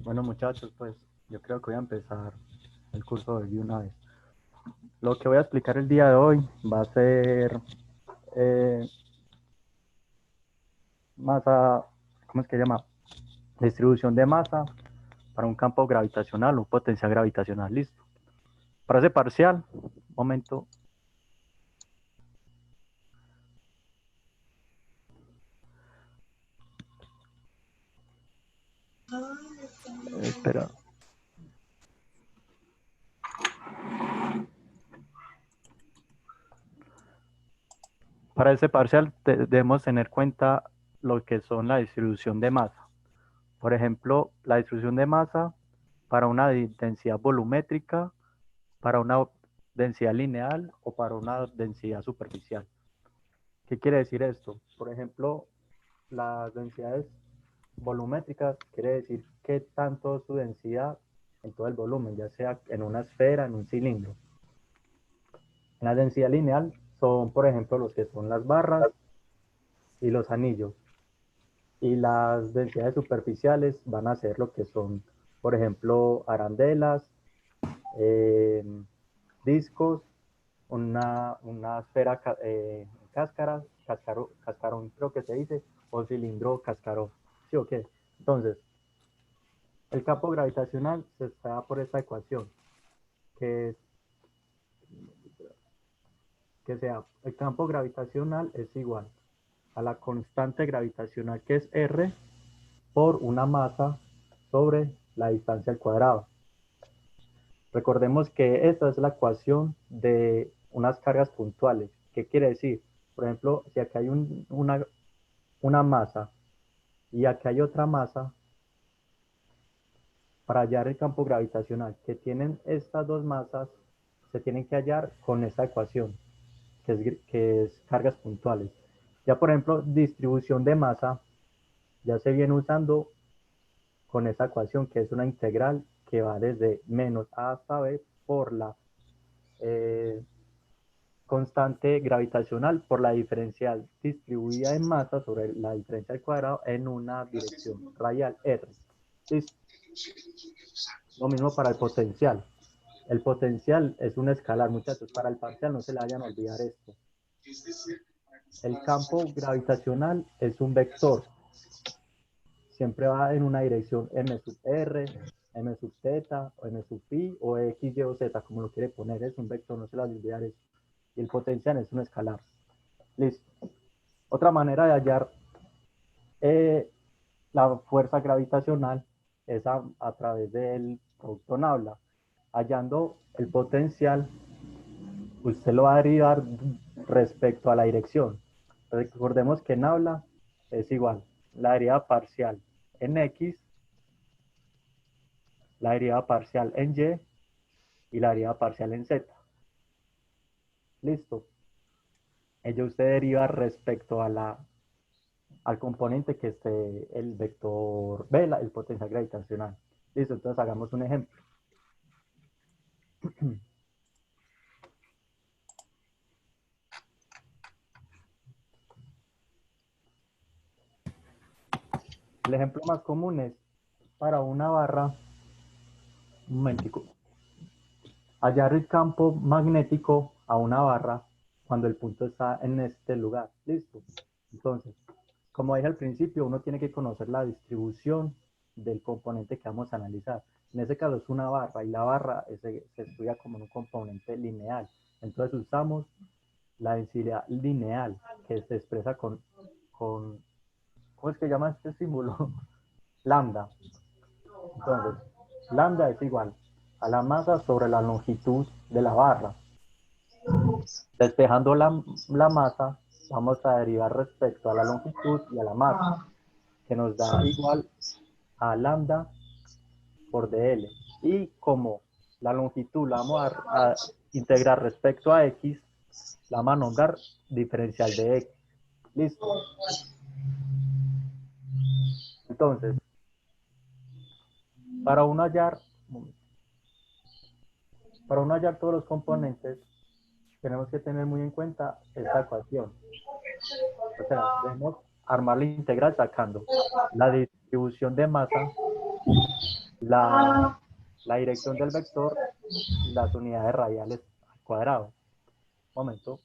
Bueno, muchachos, pues yo creo que voy a empezar el curso de una vez. Lo que voy a explicar el día de hoy va a ser eh, masa, ¿cómo es que se llama? Distribución de masa para un campo gravitacional, un potencial gravitacional. Listo. Para ese parcial, un momento. Espera. Para ese parcial debemos tener en cuenta lo que son la distribución de masa. Por ejemplo, la distribución de masa para una densidad volumétrica, para una densidad lineal o para una densidad superficial. ¿Qué quiere decir esto? Por ejemplo, las densidades volumétricas quiere decir qué tanto es su densidad en todo el volumen, ya sea en una esfera, en un cilindro. En la densidad lineal son, por ejemplo, los que son las barras y los anillos. Y las densidades superficiales van a ser lo que son, por ejemplo, arandelas, eh, discos, una esfera cáscara, cascarón creo que se dice, o cilindro cascarón. ¿Sí o qué? Entonces, el campo gravitacional se está por esta ecuación, que es que sea el campo gravitacional es igual a la constante gravitacional que es R por una masa sobre la distancia al cuadrado. Recordemos que esta es la ecuación de unas cargas puntuales. ¿Qué quiere decir? Por ejemplo, si aquí hay una masa y aquí hay otra masa, para hallar el campo gravitacional que tienen estas dos masas, se tienen que hallar con esta ecuación, que es cargas puntuales. Ya, por ejemplo, distribución de masa, ya se viene usando con esta ecuación, que es una integral que va desde menos a hasta b por la eh, constante gravitacional por la diferencial distribuida en masa sobre la diferencia al cuadrado en una dirección radial r. ¿Listo? Lo mismo para el potencial. El potencial es un escalar, muchachos. Para el parcial no se le vayan a olvidar esto. El campo gravitacional es un vector. Siempre va en una dirección m sub r, m sub z, o m sub pi, o x, y o z, como lo quiere poner. Es un vector, no se le vayan a olvidar eso. Y el potencial es un escalar. Listo. Otra manera de hallar la fuerza gravitacional es a través del producto Nabla. Hallando el potencial, usted lo va a derivar respecto a la dirección. Recordemos que Nabla es igual la derivada parcial en X, la derivada parcial en Y la derivada parcial en Z. Listo. Ello usted deriva respecto al componente que esté el vector B, el potencial gravitacional. Listo, entonces hagamos un ejemplo. El ejemplo más común es para una barra, un momentico, hallar el campo magnético a una barra cuando el punto está en este lugar. Listo. Entonces, como dije al principio, uno tiene que conocer la distribución del componente que vamos a analizar. En este caso es una barra y la barra se estudia como un componente lineal. Entonces usamos la densidad lineal que se expresa con ¿cómo es que llama este símbolo? Lambda. Entonces, lambda es igual a la masa sobre la longitud de la barra. Despejando la masa, vamos a derivar respecto a la longitud y a la masa, que nos da igual a lambda por dl. Y como la longitud la vamos a integrar respecto a x, la vamos a nombrar diferencial de x. ¿Listo? Entonces, para uno hallar, todos los componentes, tenemos que tener muy en cuenta esta ecuación. O sea, debemos armar la integral sacando la distribución de masa la, la dirección del vector y las unidades radiales al cuadrado. Un momento.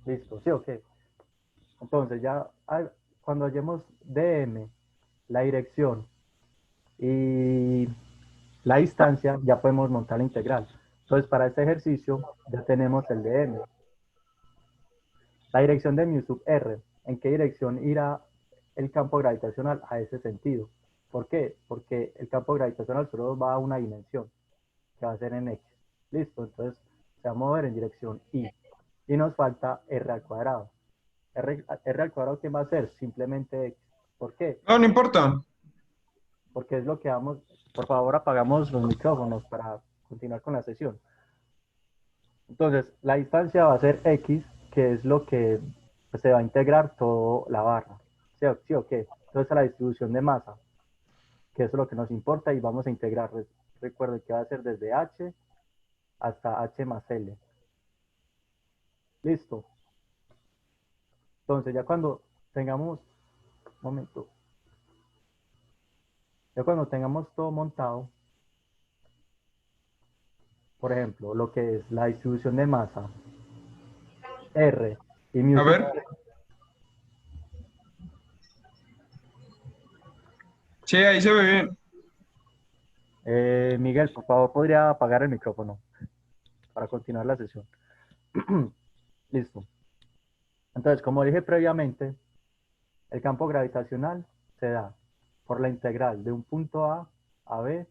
Listo, ¿sí o qué? Entonces ya cuando hallemos dm, la dirección y la distancia, ya podemos montar la integral. Entonces para este ejercicio ya tenemos el dm. La dirección de mu sub r, ¿en qué dirección irá el campo gravitacional a ese sentido? ¿Por qué? Porque el campo gravitacional solo va a una dimensión, que va a ser en x. Listo, entonces se va a mover en dirección y. Y nos falta r al cuadrado. R al cuadrado, ¿qué va a ser? Simplemente x. ¿Por qué? No, no importa. Porque es lo que vamos. Por favor, apagamos los micrófonos para continuar con la sesión. Entonces, la distancia va a ser x, que es lo que pues, se va a integrar toda la barra. ¿Sí o qué? Entonces, la distribución de masa, que eso es lo que nos importa, y vamos a integrar. Recuerden que va a ser desde h hasta h más l. Listo. Entonces, ya cuando tengamos, un momento, ya cuando tengamos todo montado, por ejemplo, lo que es la distribución de masa, R y mu A sub ver. Sí, ahí se ve bien. Miguel, por favor, ¿podría apagar el micrófono para continuar la sesión? Listo. Entonces, como dije previamente, el campo gravitacional se da por la integral de un punto a B,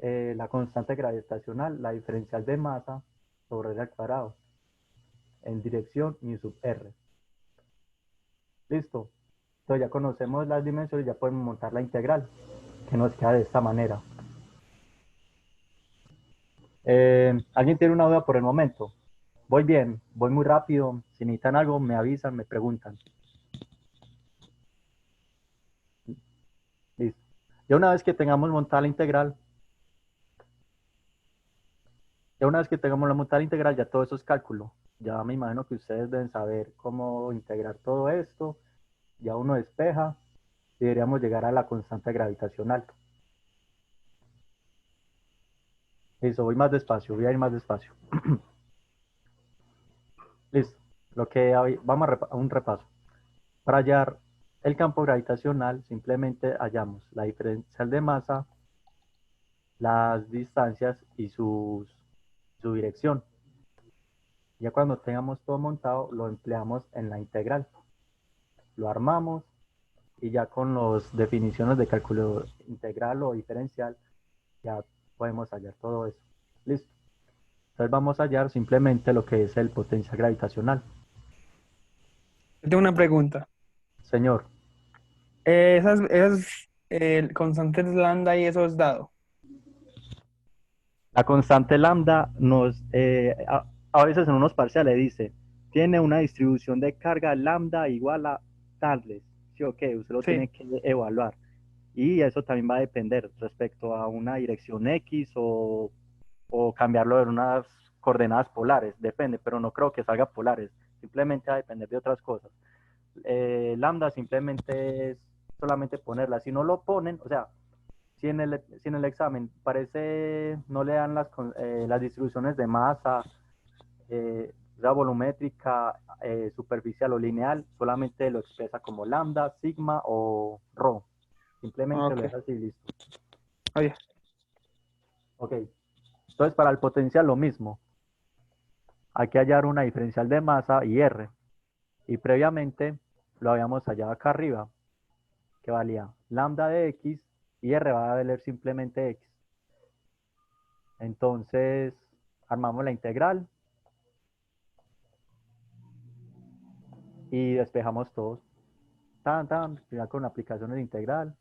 la constante gravitacional, la diferencial de masa sobre R al cuadrado, en dirección mu sub R. Listo. Entonces ya conocemos las dimensiones, ya podemos montar la integral, que nos queda de esta manera. ¿Alguien tiene una duda por el momento? Voy bien, voy muy rápido. Si necesitan algo, me avisan, me preguntan. Listo. Ya una vez que tengamos montada la integral, ya todo eso es cálculo. Ya me imagino que ustedes deben saber cómo integrar todo esto. Ya uno despeja y deberíamos llegar a la constante gravitacional. Listo, voy más despacio, voy a ir más despacio. Listo. Vamos a un repaso. Para hallar el campo gravitacional, simplemente hallamos la diferencial de masa, las distancias y su dirección. Ya cuando tengamos todo montado, lo empleamos en la integral. Lo armamos y ya con las definiciones de cálculo integral o diferencial, ya podemos hallar todo eso. Listo. Entonces vamos a hallar simplemente lo que es el potencial gravitacional. Yo tengo una pregunta. Señor, Esas constantes lambda y eso es dado. la constante lambda a veces en unos parciales dice, tiene una distribución de carga lambda igual a tales. ¿Sí o qué? Usted lo Sí. tiene que evaluar. Y eso también va a depender respecto a una dirección X o cambiarlo en unas coordenadas polares. Depende, pero no creo que salga polares. Simplemente va a depender de otras cosas. Lambda simplemente es solamente ponerla. Si no lo ponen, o sea, si en el examen parece, no le dan las distribuciones de masa, la volumétrica, superficial o lineal, solamente lo expresa como lambda, sigma o rho. Simplemente lo Ok. deja así, listo. Oye, Ok. Entonces, para el potencial lo mismo. Hay que hallar una diferencial de masa y R. Y previamente lo habíamos hallado acá arriba, que valía lambda de X y R va a valer simplemente X. Entonces, armamos la integral y despejamos todos. Ya con aplicaciones de integral,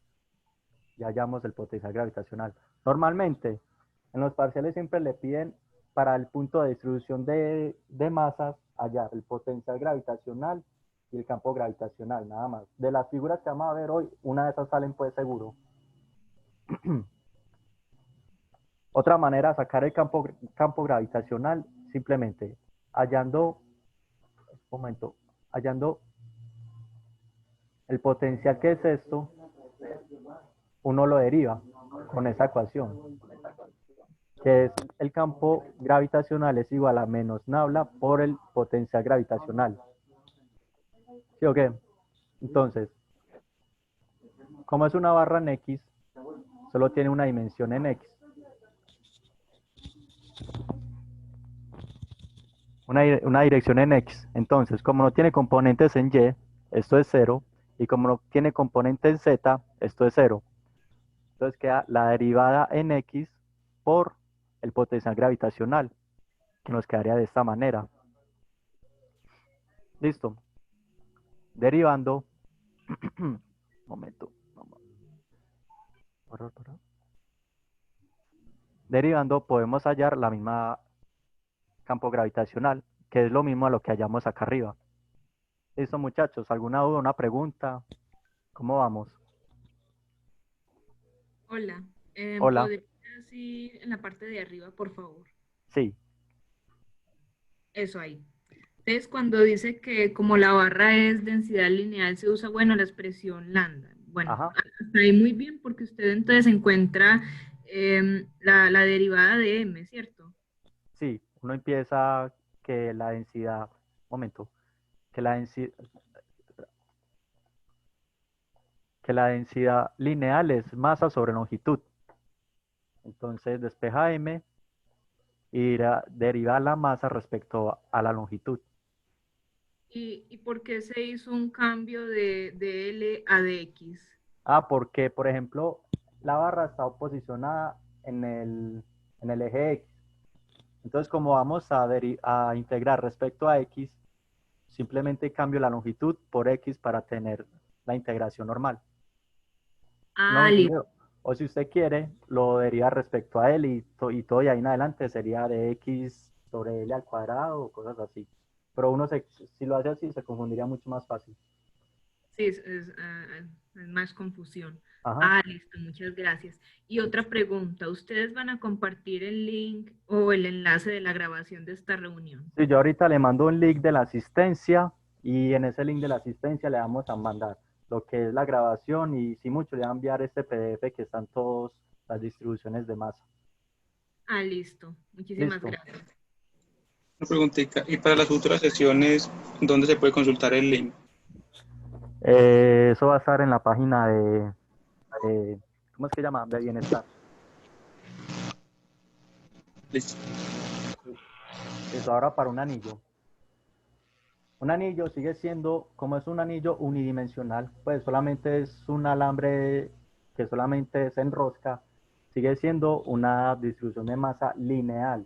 ya hallamos el potencial gravitacional. Normalmente, en los parciales siempre le piden para el punto de distribución de masas hallar el potencial gravitacional y el campo gravitacional, nada más. De las figuras que vamos a ver hoy, una de esas salen pues seguro. Otra manera de sacar el campo gravitacional, simplemente hallando, un momento, hallando el potencial que es esto, uno lo deriva con esa ecuación, que es el campo gravitacional es igual a menos nabla por el potencial gravitacional. ¿Sí o qué? Entonces, como es una barra en X, solo tiene una dimensión en X. Una dirección en X. Entonces, como no tiene componentes en Y, esto es 0. Y como no tiene componente en Z, esto es 0. Entonces queda la derivada en X por el potencial gravitacional, que nos quedaría de esta manera. Listo. Derivando. Momento. Derivando podemos hallar la misma campo gravitacional, que es lo mismo a lo que hallamos acá arriba. Listo, muchachos. ¿Alguna duda, una pregunta? ¿Cómo vamos? Hola, Hola. ¿podría decir en la parte de arriba, por favor? Sí. Eso ahí. Entonces, cuando dice que como la barra es densidad lineal, se usa, bueno, la expresión lambda. Bueno, Ajá. hasta ahí muy bien, porque usted entonces encuentra la derivada de m, ¿cierto? Sí. Uno empieza que la densidad, momento, que la densidad lineal es masa sobre longitud. Entonces despeja m y deriva la masa respecto a la longitud. ¿Y por qué se hizo un cambio de L a dx? Porque, por ejemplo, la barra está posicionada en el eje X. Entonces, como vamos a integrar respecto a X, simplemente cambio la longitud por X para tener la integración normal. ¿Sí me hago Ah, listo. entender? O si usted quiere, lo deriva respecto a L y todo y ahí en adelante sería de X sobre L al cuadrado o cosas así. Pero si lo hace así, se confundiría mucho más fácil. Sí, es más confusión. Ajá. Ah, listo, muchas gracias. Y otra pregunta, ¿ustedes van a compartir el link o el enlace de la grabación de esta reunión? Sí, yo ahorita le mando un link de la asistencia y en ese link de la asistencia le vamos a mandar lo que es la grabación y si mucho le va a enviar este PDF que están todas las distribuciones de masa. Ah, listo. Muchísimas Listo. gracias. Una preguntita. Y para las futuras sesiones, ¿dónde se puede consultar el link? Eso va a estar en la página de ¿cómo es que llama? De bienestar. Listo. Eso ahora para un anillo. Un anillo sigue siendo, como es un anillo unidimensional, pues solamente es un alambre que solamente se enrosca, sigue siendo una distribución de masa lineal.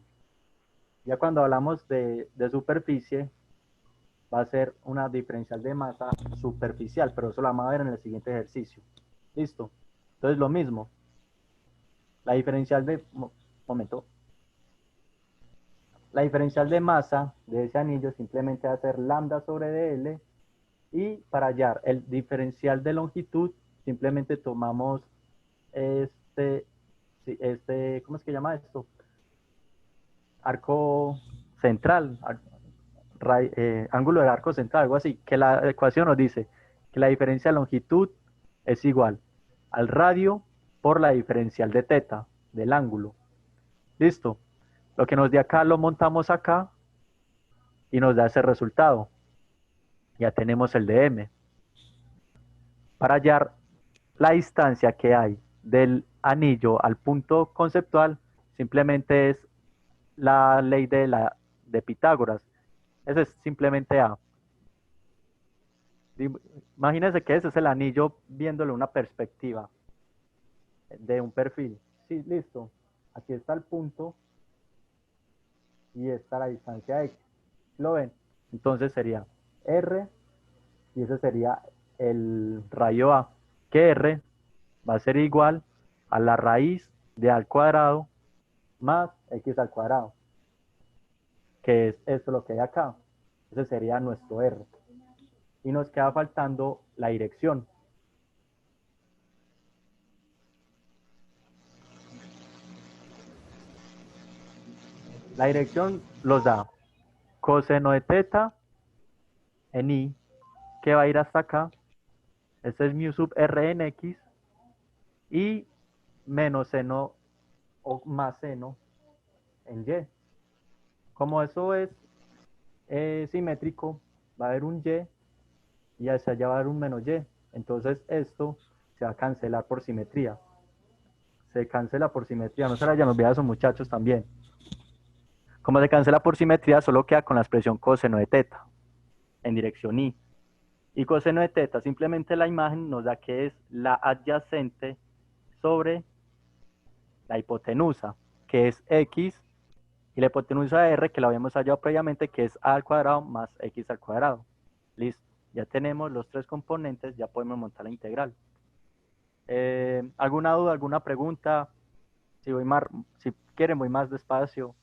Ya cuando hablamos de superficie, va a ser una diferencial de masa superficial, pero eso lo vamos a ver en el siguiente ejercicio. ¿Listo? Entonces lo mismo, la diferencial de, momento, la diferencial de masa de ese anillo simplemente va a ser lambda sobre dl y para hallar el diferencial de longitud simplemente tomamos ¿cómo es que llama esto? Arco central, ángulo del arco central, algo así, que la ecuación nos dice que la diferencia de longitud es igual al radio por la diferencial de teta del ángulo. Listo. Lo que nos de acá lo montamos acá y nos da ese resultado. Ya tenemos el de m. Para hallar la distancia que hay del anillo al punto conceptual, simplemente es la ley de Pitágoras. Ese es simplemente A. Imagínense que ese es el anillo viéndole una perspectiva de un perfil. Sí, listo. Aquí está el punto y está la distancia X. ¿Lo ven? Entonces sería R y ese sería el rayo A. Que R va a ser igual a la raíz de A al cuadrado más X al cuadrado. Que es esto lo que hay acá. Ese sería nuestro R. Y nos queda faltando la dirección. La dirección los da coseno de teta en i, que va a ir hasta acá. Este es mu sub r en x y menos seno o más seno en y. Como eso es simétrico, va a haber un y hacia allá va a haber un menos y. Entonces esto se va a cancelar por simetría. Se cancela por simetría. No se la hayan olvidado esos muchachos también. Como se cancela por simetría, solo queda con la expresión coseno de teta en dirección y. Y coseno de teta, simplemente la imagen nos da que es la adyacente sobre la hipotenusa, que es x, y la hipotenusa de r, que la habíamos hallado previamente, que es a al cuadrado más x al cuadrado. Listo, ya tenemos los tres componentes, ya podemos montar la integral. ¿Alguna duda, alguna pregunta? Si quieren, voy más despacio.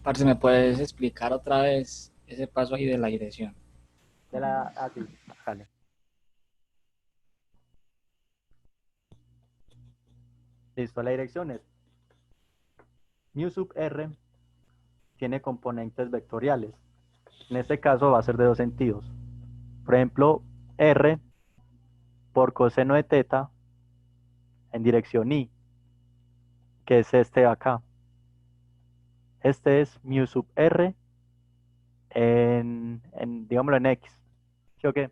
Parce, ¿me puedes explicar otra vez ese paso ahí de la dirección? Sí, vale. Listo, la dirección es mu sub r tiene componentes vectoriales. En este caso va a ser de dos sentidos. Por ejemplo, r por coseno de teta en dirección y, que es este de acá. Este es mu sub r digámoslo, en x. ¿Sí o qué?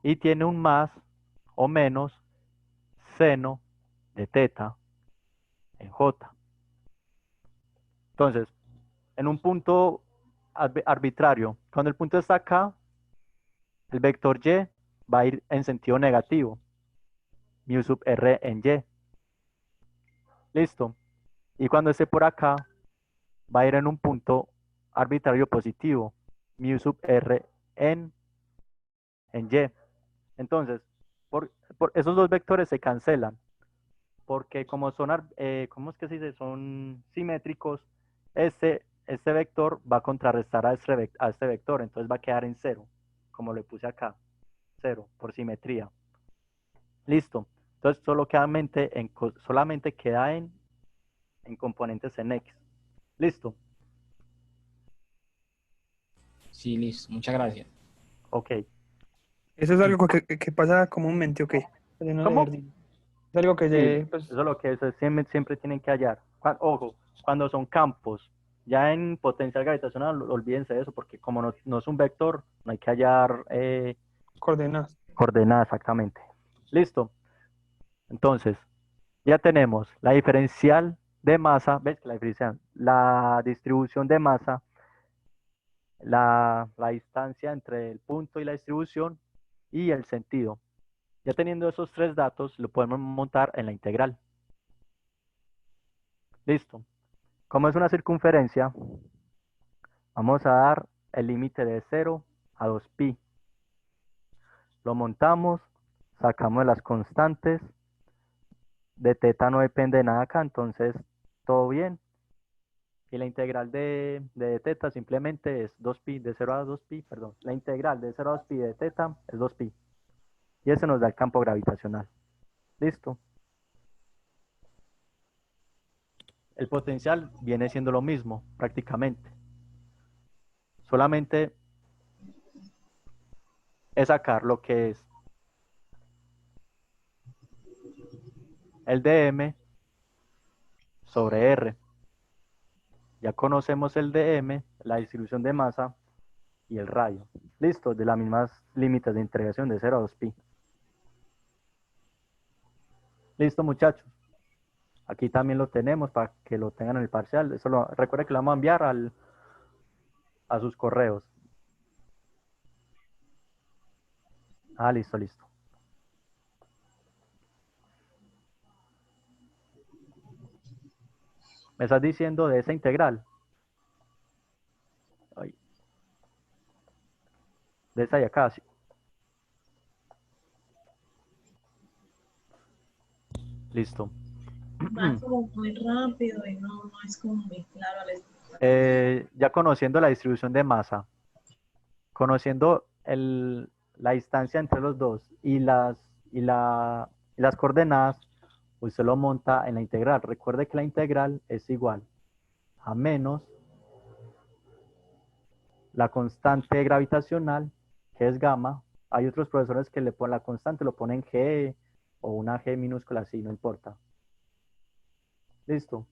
Y tiene un más o menos seno de teta en j. Entonces, en un punto arbitrario, cuando el punto está acá, el vector y va a ir en sentido negativo, mu sub r en y. Listo. Y cuando esté por acá, va a ir en un punto arbitrario positivo, mu sub r en y. Entonces, por esos dos vectores se cancelan, porque como son, ¿cómo es que se dice? Son simétricos, este vector va a contrarrestar a este vector, entonces va a quedar en cero, como le puse acá, cero, por simetría. Listo. Entonces solamente queda en componentes en x. Listo. Sí, listo, muchas gracias. Ok. Eso es algo que pasa comúnmente, ¿ok? Pues no ¿Cómo? deber decir. Es algo que Sí, pues, eso es lo que siempre tienen que hallar. Ojo, cuando son campos, ya en potencial gravitacional, olvídense de eso, porque como no es un vector, no hay que hallar coordenadas. coordenadas exactamente. Listo. Entonces, ya tenemos la diferencial de masa, ¿ves? La distribución de masa, la distancia entre el punto y la distribución y el sentido. Ya teniendo esos tres datos, lo podemos montar en la integral. Listo. Como es una circunferencia, vamos a dar el límite de 0 a 2pi. Lo montamos, sacamos las constantes. De teta no depende de nada acá, entonces todo bien. Y la integral de teta simplemente es 2pi, de 0 a 2pi, perdón. La integral de 0 a 2pi de teta es 2pi. Y ese nos da el campo gravitacional. Listo. El potencial viene siendo lo mismo, prácticamente. Solamente es sacar lo que es el dm sobre r. Ya conocemos el dm, la distribución de masa y el radio. Listo, de las mismas límites de integración de 0 a 2pi. Listo, muchachos. Aquí también lo tenemos para que lo tengan en el parcial. Recuerden que lo vamos a enviar a sus correos. Ah, listo, listo. ¿Me estás diciendo de esa integral? Ay, de esa de acá, sí. Listo. Va como muy rápido y no es como muy claro al Ya conociendo la distribución de masa, conociendo la distancia entre los dos y las coordenadas, usted lo monta en la integral. Recuerde que la integral es igual a menos la constante gravitacional, que es gamma. Hay otros profesores que le ponen la constante, lo ponen G o una G minúscula así, no importa. Listo.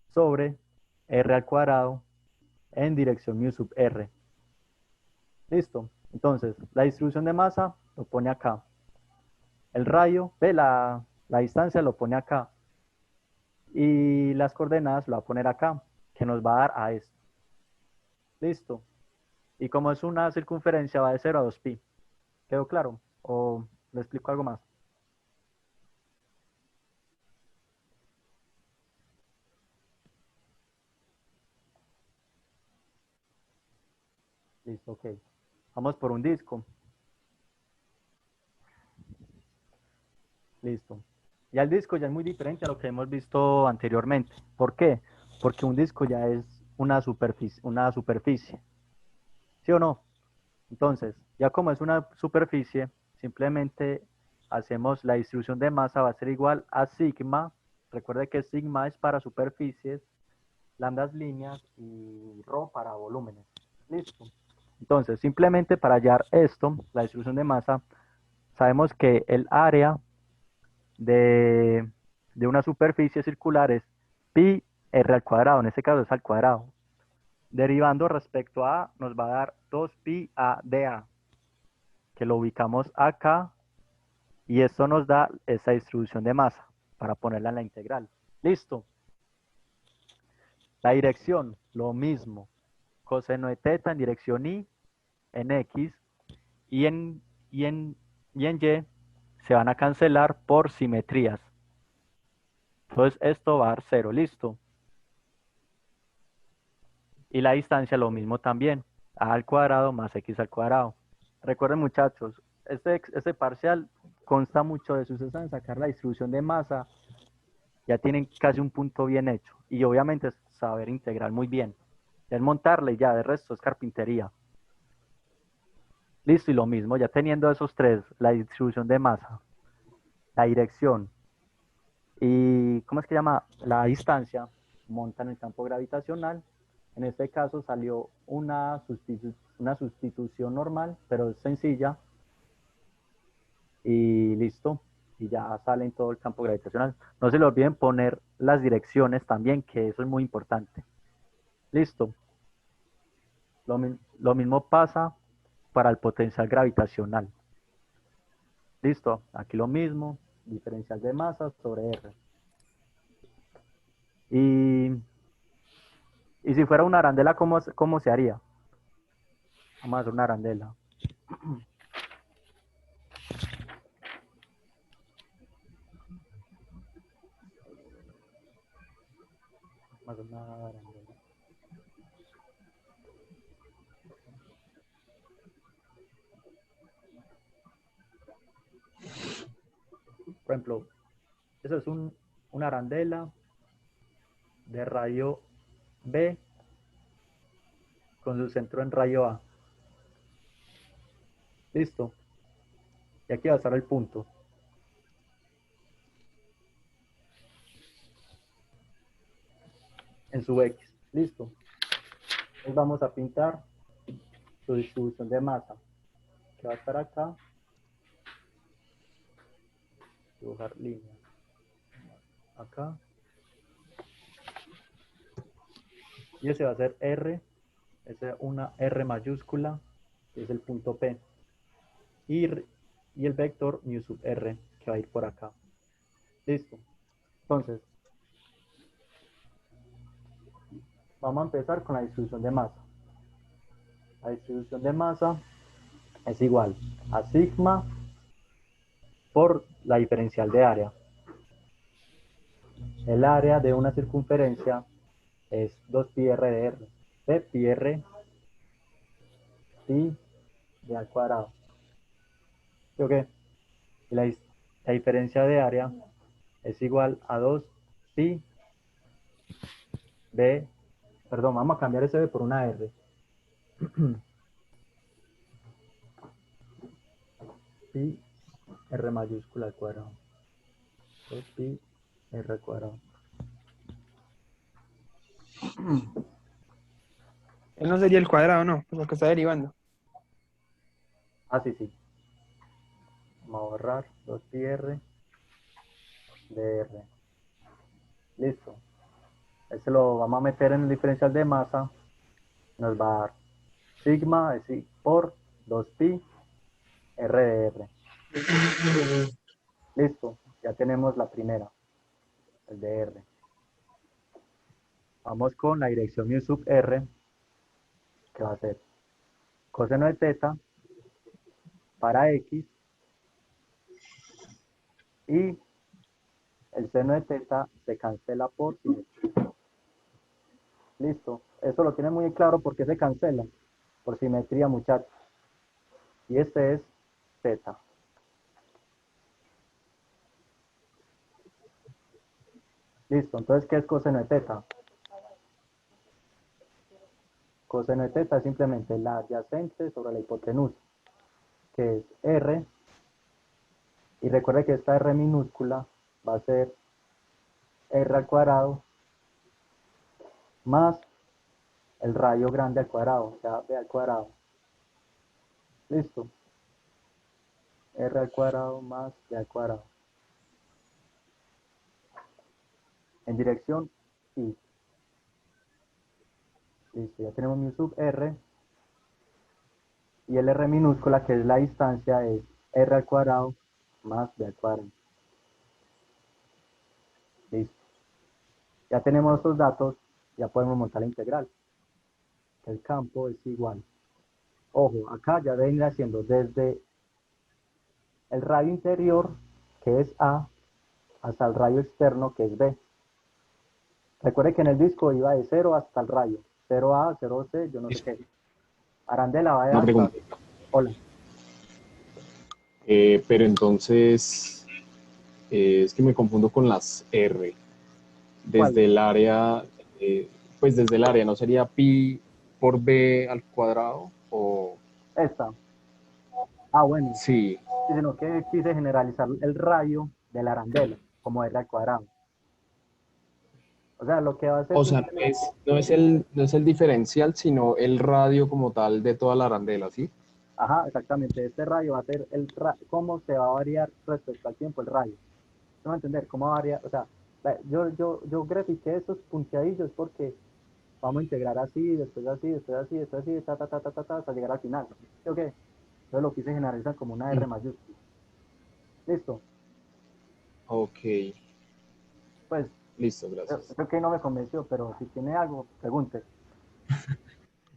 Sobre R al cuadrado en dirección mu sub R. Listo. Entonces, la distribución de masa lo pone acá. El radio, ve la distancia lo pone acá. Y las coordenadas lo va a poner acá, que nos va a dar a esto. Listo. Y como es una circunferencia, va de 0 a 2pi. ¿Quedó claro? ¿O le explico algo más? Listo, ok. Vamos por un disco. Listo. Ya el disco ya es muy diferente a lo que hemos visto anteriormente. ¿Por qué? Porque un disco ya es una superficie. ¿Sí o no? Entonces, ya como es una superficie, simplemente hacemos la distribución de masa va a ser igual a sigma. Recuerde que sigma es para superficies, lambda es líneas y rho para volúmenes. Listo. Entonces, simplemente para hallar esto, la distribución de masa, sabemos que el área de una superficie circular es pi r al cuadrado, en este caso es al cuadrado. Derivando respecto a A, nos va a dar 2pi a dA, que lo ubicamos acá, y esto nos da esa distribución de masa, para ponerla en la integral. Listo. La dirección, lo mismo. Coseno de teta en dirección Y, en X, y en Y se van a cancelar por simetrías. Entonces esto va a dar 0, listo. Y la distancia lo mismo también, a al cuadrado más x al cuadrado. Recuerden muchachos, este parcial consta mucho de si ustedes saben sacar la distribución de masa, ya tienen casi un punto bien hecho. Y obviamente es saber integrar muy bien. Es montarle ya, de resto es carpintería. Listo, y lo mismo, ya teniendo esos tres, la distribución de masa, la dirección y, ¿cómo es que llama? La distancia, montan el campo gravitacional. En este caso salió una sustitución normal, pero es sencilla. Y listo. Y ya sale en todo el campo gravitacional. No se le olviden poner las direcciones también, que eso es muy importante. Listo. Lo mismo pasa para el potencial gravitacional. Listo. Aquí lo mismo. Diferencial de masa sobre R. Y si fuera una arandela, ¿cómo se haría? Vamos a hacer una arandela. Vamos a hacer una arandela. Por ejemplo, eso es una arandela de radio B con su centro en rayo A. Listo. Y aquí va a estar el punto. En su X. Listo. Entonces vamos a pintar su distribución de masa, que va a estar acá. Dibujar líneas. Acá. Y ese va a ser R. Esa es una R mayúscula, que es el punto P. Y el vector mu sub R, que va a ir por acá. Listo. Entonces, vamos a empezar con la distribución de masa. La distribución de masa es igual a sigma por la diferencial de área. El área de una circunferencia es 2pi r de r. De pi r, pi de al cuadrado. ¿Sí o qué? Y la diferencia de área es igual a 2pi b, perdón, vamos a cambiar ese b por una r. Pi r mayúscula al cuadrado. 2pi r cuadrado. Él no sería el cuadrado, no, pues lo que está derivando. Ah, sí, sí. Vamos a borrar 2πr dr. Listo. Este lo vamos a meter en el diferencial de masa. Nos va a dar sigma por 2pi r de r. Listo. Ya tenemos la primera, el de r. Vamos con la dirección mu sub r, que va a ser coseno de teta para x y el seno de teta se cancela por simetría. Listo. Eso lo tiene muy claro porque se cancela por simetría, muchachos. Y este es teta. Listo. Entonces, ¿qué es coseno de teta? Coseno de teta es simplemente la adyacente sobre la hipotenusa, que es r. Y recuerde que esta r minúscula va a ser r al cuadrado más el radio grande al cuadrado, o sea, b al cuadrado. Listo. R al cuadrado más b al cuadrado. En dirección y. Listo, ya tenemos mu sub r. Y el r minúscula, que es la distancia, es r al cuadrado más b al cuadrado. Listo. Ya tenemos estos datos, ya podemos montar la integral. El campo es igual. Ojo, acá ya deben ir haciendo desde el radio interior, que es A, hasta el radio externo, que es B. Recuerde que en el disco iba de 0 hasta el rayo. 0A, 0C, yo no sé qué. Arandela va de Una hasta. pregunta. Hola. Pero entonces, es que me confundo con las R. ¿Cuál? Desde el área, pues desde el área, ¿no sería pi por b al cuadrado? O Esta. Ah, bueno. sí, Sino que quise generalizar el radio de la arandela, como R al cuadrado. O sea, lo que va a hacer o sea, simplemente. no es el diferencial, sino el radio como tal de toda la arandela, ¿sí? Ajá, exactamente. Este radio va a ser cómo se va a variar respecto al tiempo el radio. ¿No va a entender? ¿Cómo va a variar? O sea, yo grafiqué esos punteadillos porque vamos a integrar así, después así, después así, después así, hasta llegar al final. ¿Sí o qué? Entonces lo quise generalizar como una R mayúscula. ¿Listo? Ok, Pues, listo, gracias. creo que no me convenció, pero si tiene algo, pregunte.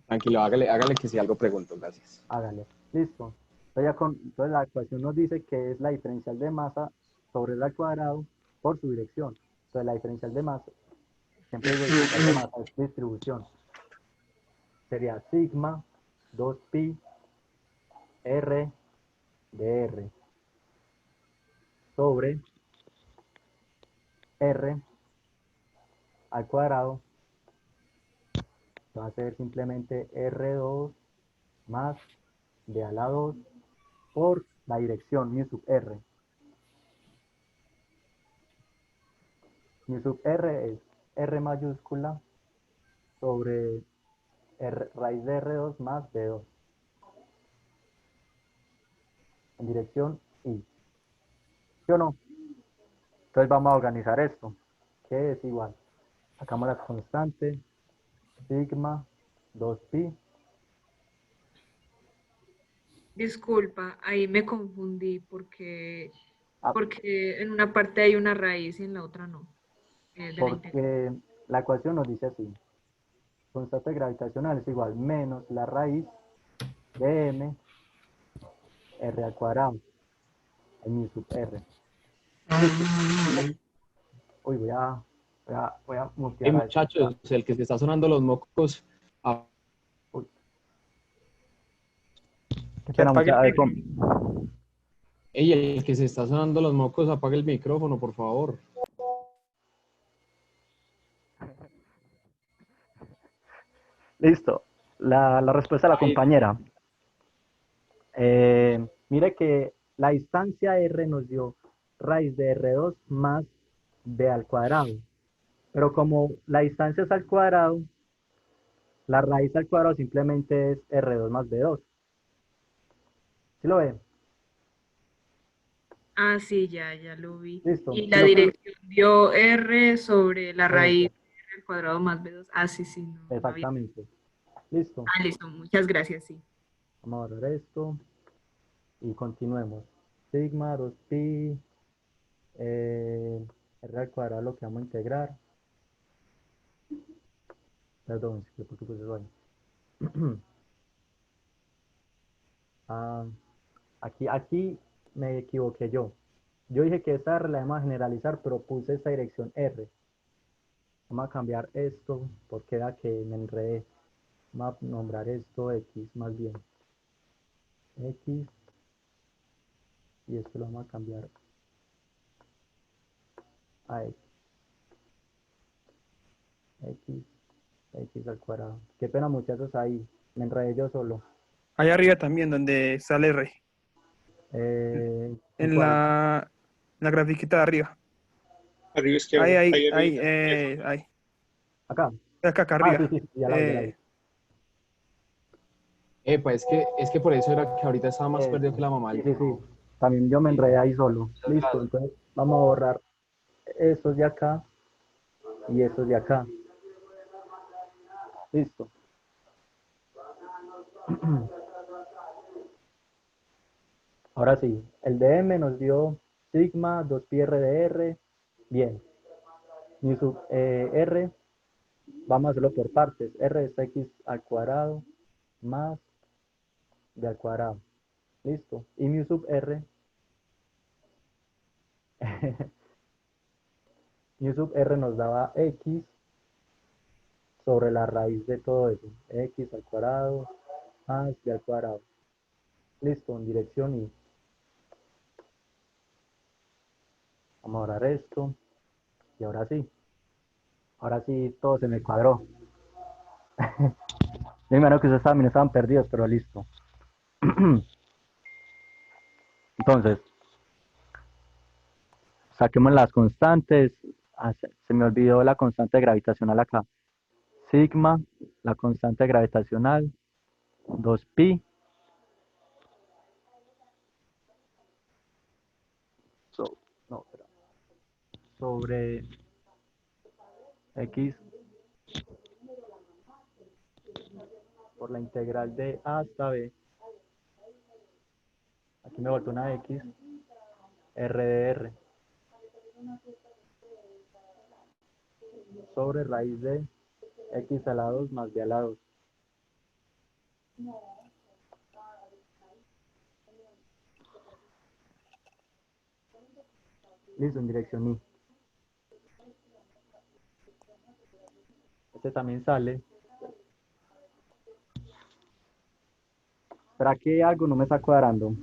Tranquilo, hágale que si algo pregunto, gracias. Hágale. Listo. Entonces la ecuación nos dice que es la diferencial de masa sobre el al cuadrado por su dirección. Entonces la diferencial de masa, siempre digo diferencial de masa, es distribución. Sería sigma 2pi r de r sobre r al cuadrado. Va a ser simplemente r2 más d a la 2 por la dirección mu sub r. Mu sub r es r mayúscula sobre raíz de R2 más D2. En dirección I. ¿Sí o no? Entonces vamos a organizar esto, que es igual. Sacamos las constantes, sigma 2pi. Disculpa, ahí me confundí porque Ah, en una parte hay una raíz y en la otra no, de la integral. porque la ecuación nos dice así. Constante gravitacional es igual menos la raíz de m r al cuadrado en mi sub r. Uy, voy a Hey, mutear a este. muchachos, el que se está sonando los mocos, Uy, qué Que pena, apague el muchachos. micro. hey, el que se está sonando los mocos, apague el micrófono, por favor. Listo. La respuesta de la compañera. Mire que la distancia R nos dio raíz de R2 más B al cuadrado. Pero como la distancia es al cuadrado, La raíz al cuadrado simplemente es R2 más B2. ¿Sí lo ven? Ah, sí, ya lo vi. Listo. Y la dirección dio R sobre la raíz Eso, de R al cuadrado más B2. Ah, sí, sí, no había. exactamente. Listo. Ah, listo, muchas gracias, sí. Vamos a borrar esto y continuemos. Sigma 2pi R al cuadrado lo que vamos a integrar. Perdón, ¿por qué puse eso ahí? Ah, aquí me equivoqué yo. Yo dije que esta R la vamos a generalizar, pero puse esta dirección R. Vamos a cambiar esto porque era que me enredé. Vamos a nombrar esto X más bien. X y esto lo vamos a cambiar a X. X, X al cuadrado. Qué pena muchachos ahí. Me enredé yo solo. Allá arriba también, donde sale R. ¿En En cuál? la grafiquita de arriba. Arriba Ahí, izquierda, ahí, ahí ahí, arriba. Eso. ahí. Acá. Acá Ah, sí, arriba. sí, sí, ya la vi, ya la vi. Epa, es que por eso era que ahorita estaba más perdido que Eso. la mamá Sí, del sí, sí. pavo. También yo me Sí. enredé ahí solo. Listo, entonces vamos a borrar estos de acá y estos de acá. Listo. Ahora sí, el DM nos dio sigma 2pi r de r. Bien. Mi sub r, vamos a hacerlo por partes. R es x al cuadrado más b al cuadrado. Listo. Y mi sub r, mi sub r nos daba x sobre la raíz de todo eso. X al cuadrado más b al cuadrado. Listo, en dirección y vamos a borrar esto. Y ahora sí todo se me cuadró. Yo imagino que ustedes también estaban perdidos, pero listo. Entonces, saquemos las constantes. Ah, se me olvidó la constante gravitacional acá. Sigma, la constante gravitacional, 2pi. No, espera. Sobre x por la integral de a hasta b. Aquí me volvió una x. R de r. Sobre raíz de x a la 2 más b a la 2. Listo, en dirección y. Este también sale. Pero aquí algo no me está cuadrando.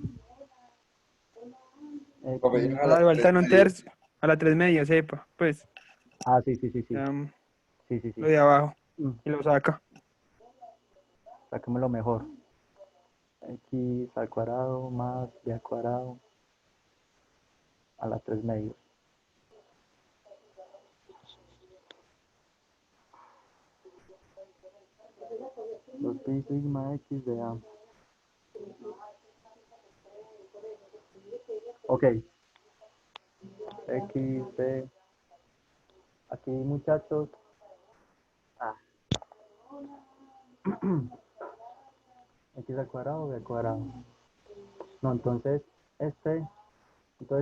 X. A la vuelta en un tercio. A la 3 medios, sepa. Pues, Ah, sí, sí, sí, sí. um, Sí, sí, lo sí. de abajo. Mm, Y lo saca. Saquémoslo mejor. X al cuadrado más b al cuadrado a la 3 medios. Los pi sigma x de a. Ok. X de. Aquí, muchachos. Ah. X al cuadrado, b al cuadrado. No, entonces,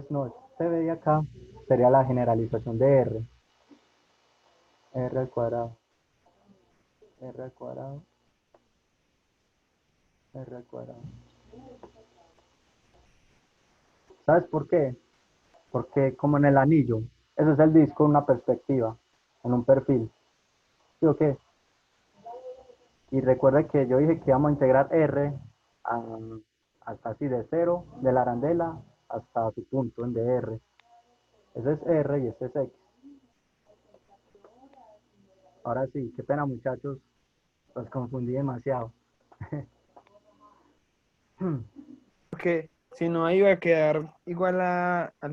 no, este b de acá sería la generalización de r. R al cuadrado, R al cuadrado, R al cuadrado. ¿Sabes por qué? Porque como en el anillo, ese es el disco en una perspectiva, en un perfil. ¿Sí o qué? Y recuerda que yo dije que íbamos a integrar R hasta así de cero, de la arandela hasta su punto en DR. Ese es R y ese es X. Ahora sí, qué pena muchachos, los confundí demasiado. Porque si no, ahí va a quedar igual Sí,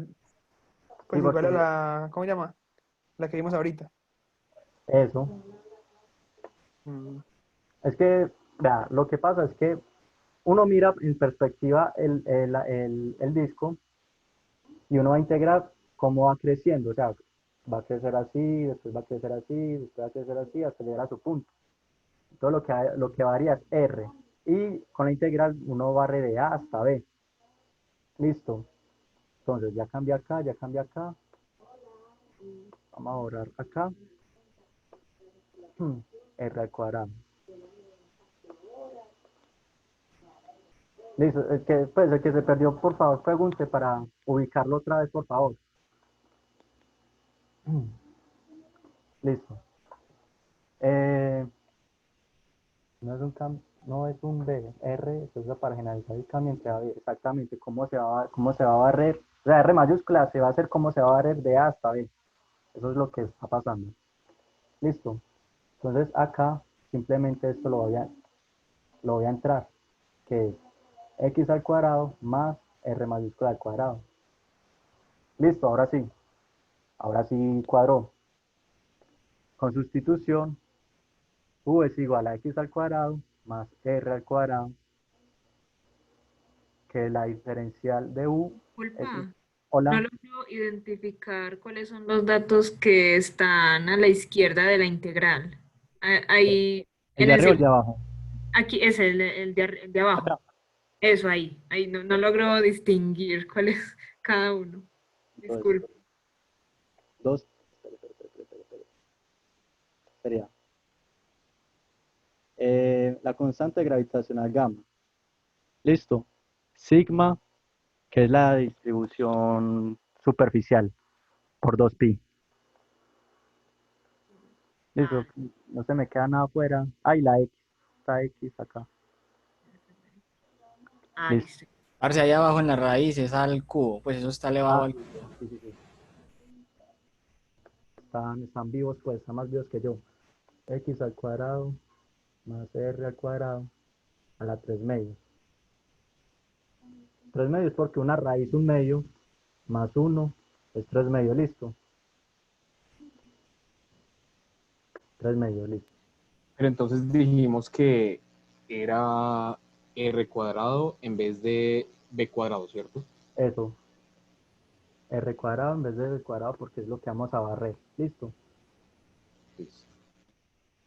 pues igual a porque ¿cómo se llama? La que vimos ahorita. eso, Mm. Es que, vea, lo que pasa es que uno mira en perspectiva el disco y uno va a integrar cómo va creciendo, o sea, va a crecer así, después va a crecer así, después va a crecer así, hasta llegar a su punto. Todo lo que varía es R. Y con la integral uno barre de A hasta B. Listo. Entonces ya cambia acá, ya cambia acá. Vamos a borrar acá. R al cuadrado. Listo. El que se perdió, por favor, pregunte para ubicarlo otra vez, por favor. Listo. Eh, no es un B, R se usa para generalizar el cambio entre A y B. Exactamente, cómo se va a barrer. O sea, R mayúscula se va a hacer cómo se va a barrer de A hasta B. Eso es lo que está pasando. Listo. Entonces acá simplemente esto lo voy a entrar, que es x al cuadrado más r mayúscula al cuadrado. Listo, ahora sí cuadró. Con sustitución, u es igual a x al cuadrado más r al cuadrado, que la diferencial de u es, Disculpa, no hola, logro identificar cuáles son los datos que están a la izquierda de la integral. Ahí, el en de el arriba o el de segundo, abajo. aquí es el de abajo. Acá. Eso ahí no, no logro distinguir cuál es cada uno. Entonces, Disculpe. dos, sería la constante gravitacional gamma. Listo. Sigma, que es la distribución superficial, por 2pi. Listo, Ah, no se me queda nada afuera. Ay, la X, está X acá. Listo. listo. Parce, ahí abajo en la raíz es al cubo, pues eso está elevado Ah, al cubo. sí, sí, sí. Están vivos, pues, están más vivos que yo. X al cuadrado más R al cuadrado a la 3 medios. 3 medios porque una raíz, un medio, más 1 es 3 medios, listo. 3 medios, listo. Pero entonces dijimos que era r cuadrado en vez de b cuadrado, ¿cierto? Eso, R cuadrado en vez de R cuadrado porque es lo que vamos a barrer, listo. Listo.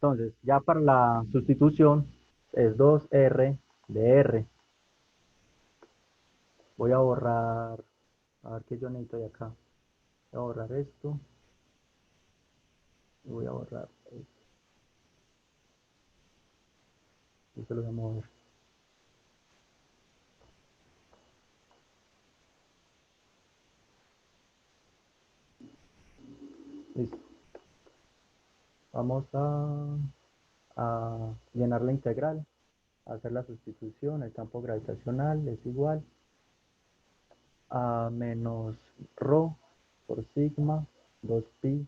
Entonces, ya para la sustitución es 2R de R. Voy a borrar, a ver qué yo necesito de acá. Voy a borrar esto y voy a borrar esto. Esto lo voy a mover. Listo. Vamos a llenar la integral, a hacer la sustitución. El campo gravitacional es igual a menos rho por sigma 2pi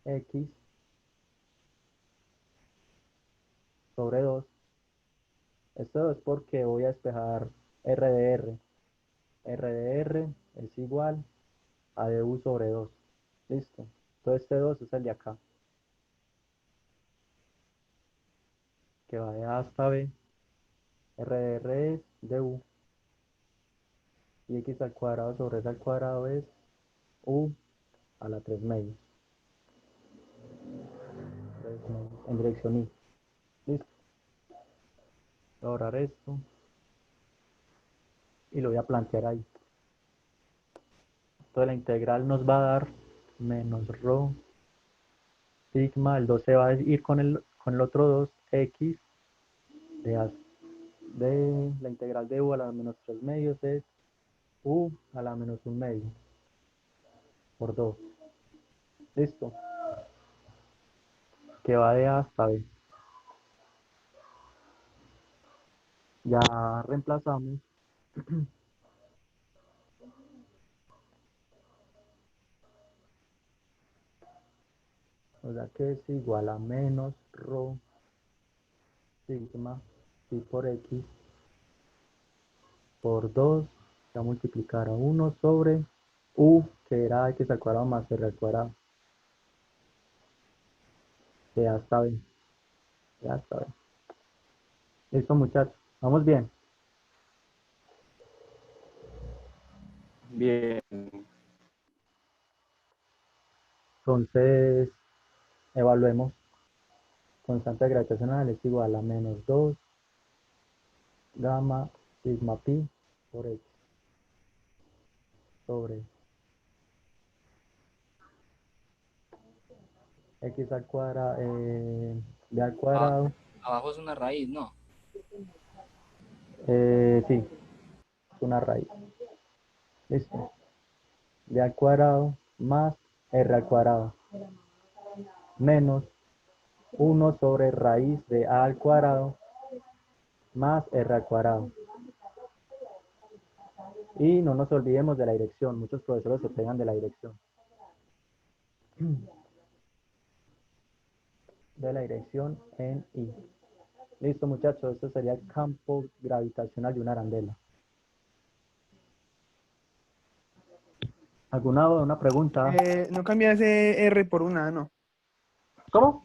x sobre 2. Esto es porque voy a despejar r de r. R de r es igual a du sobre 2. Listo. Entonces este 2 es el de acá, que va de A hasta B. R de r es du. Y x al cuadrado sobre r al cuadrado es u a la 3 medios. En dirección y. Listo. Voy a borrar esto y lo voy a plantear ahí. Entonces la integral nos va a dar menos rho sigma, el 2 se va a ir con el otro 2, x de, de la integral de u a la menos 3 medios es u a la menos 1 medio por 2. Listo. Que va de A hasta B. Ya reemplazamos. O sea que es igual a menos rho sigma pi por x por 2. Se va a multiplicar a 1 sobre u, que era x al cuadrado más r al cuadrado. De A hasta B. De A hasta B. Listo, muchachos. Vamos bien. Bien. Entonces, evaluemos. Constante gravitacional es igual a menos 2 gamma sigma pi por x sobre x al cuadrado, b al cuadrado. Abajo es una raíz, ¿no? Sí, es una raíz. Listo. B al cuadrado más r al cuadrado menos 1 sobre raíz de a al cuadrado más r al cuadrado. Y no nos olvidemos de la dirección. Muchos profesores se pegan de la dirección. De la dirección en I. Listo, muchachos. Esto sería el campo gravitacional de una arandela. ¿Alguna duda, una pregunta? No cambia ese R por una A, no. ¿Cómo?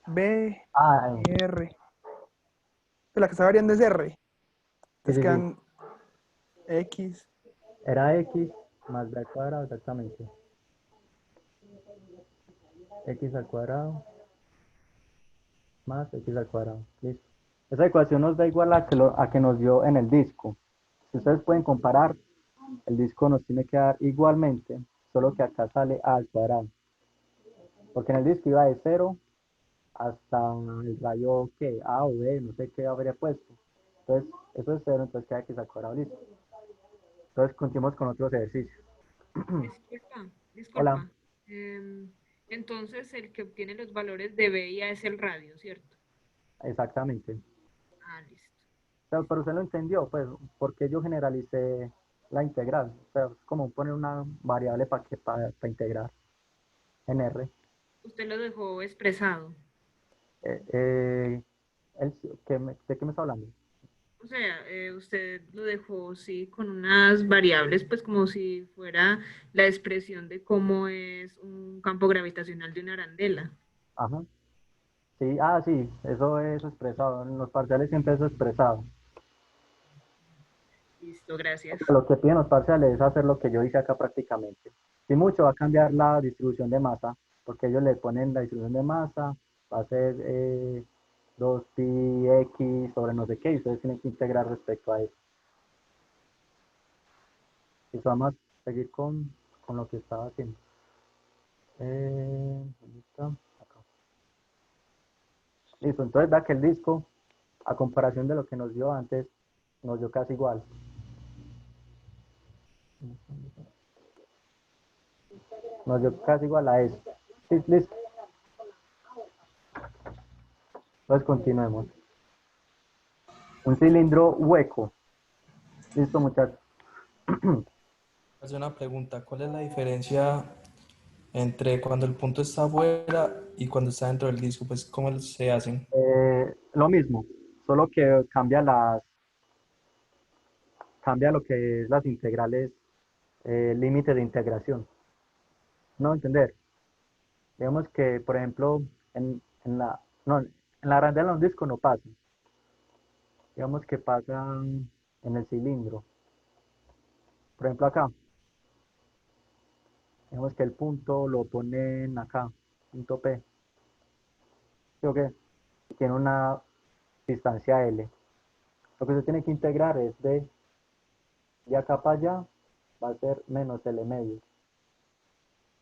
B, Ah, R. Pues la que está variando es R. sí, Entonces sí, sí. quedan X. Era x más b al cuadrado, exactamente. X al cuadrado más x al cuadrado. Listo. Esa ecuación nos da igual a que nos dio en el disco. Si ustedes pueden comparar, el disco nos tiene que dar igualmente, solo que acá sale a al cuadrado. Porque en el disco iba de 0 hasta el rayo que A o B, no sé qué habría puesto. Entonces, eso es 0, entonces queda x al cuadrado, listo. Entonces, continuamos con otros ejercicios. Disculpa, Hola, disculpa. Entonces, el que obtiene los valores de B y A es el radio, ¿cierto? exactamente. Ah, listo. Pero usted lo entendió, pues, porque yo generalicé la integral. O sea, es como poner una variable para integrar en R. Usted lo dejó expresado. Eh, eh, ¿De qué me está hablando? O sea, usted lo dejó, sí, con unas variables, pues como si fuera la expresión de cómo es un campo gravitacional de una arandela. Ajá. Sí, sí, eso es expresado. En los parciales siempre es expresado. Listo, gracias. Lo que piden los parciales es hacer lo que yo hice acá prácticamente. Si mucho va a cambiar la distribución de masa, porque ellos le ponen la distribución de masa, va a ser 2pi x sobre no sé qué, y ustedes tienen que integrar respecto a eso. Y vamos a seguir con lo que estaba haciendo. ¿Dónde está? Acá. Listo, entonces vea que el disco, a comparación de lo que nos dio antes, nos dio casi igual. Nos dio casi igual a eso. Sí, listo. Entonces continuemos. Un cilindro hueco. Listo, muchachos. Hacer una pregunta, ¿cuál es la diferencia entre cuando el punto está afuera y cuando está dentro del disco? Pues, ¿cómo se hacen? Lo mismo, solo que cambia lo que es las integrales, límites de integración. No entender. Digamos que, por ejemplo, no, en la arandela de un disco no pasa. Digamos que pasan en el cilindro. Por ejemplo, acá. Digamos que el punto lo ponen acá, punto P. ¿Sí o qué? Tiene una distancia L. Lo que se tiene que integrar es de acá para allá, va a ser menos L medio.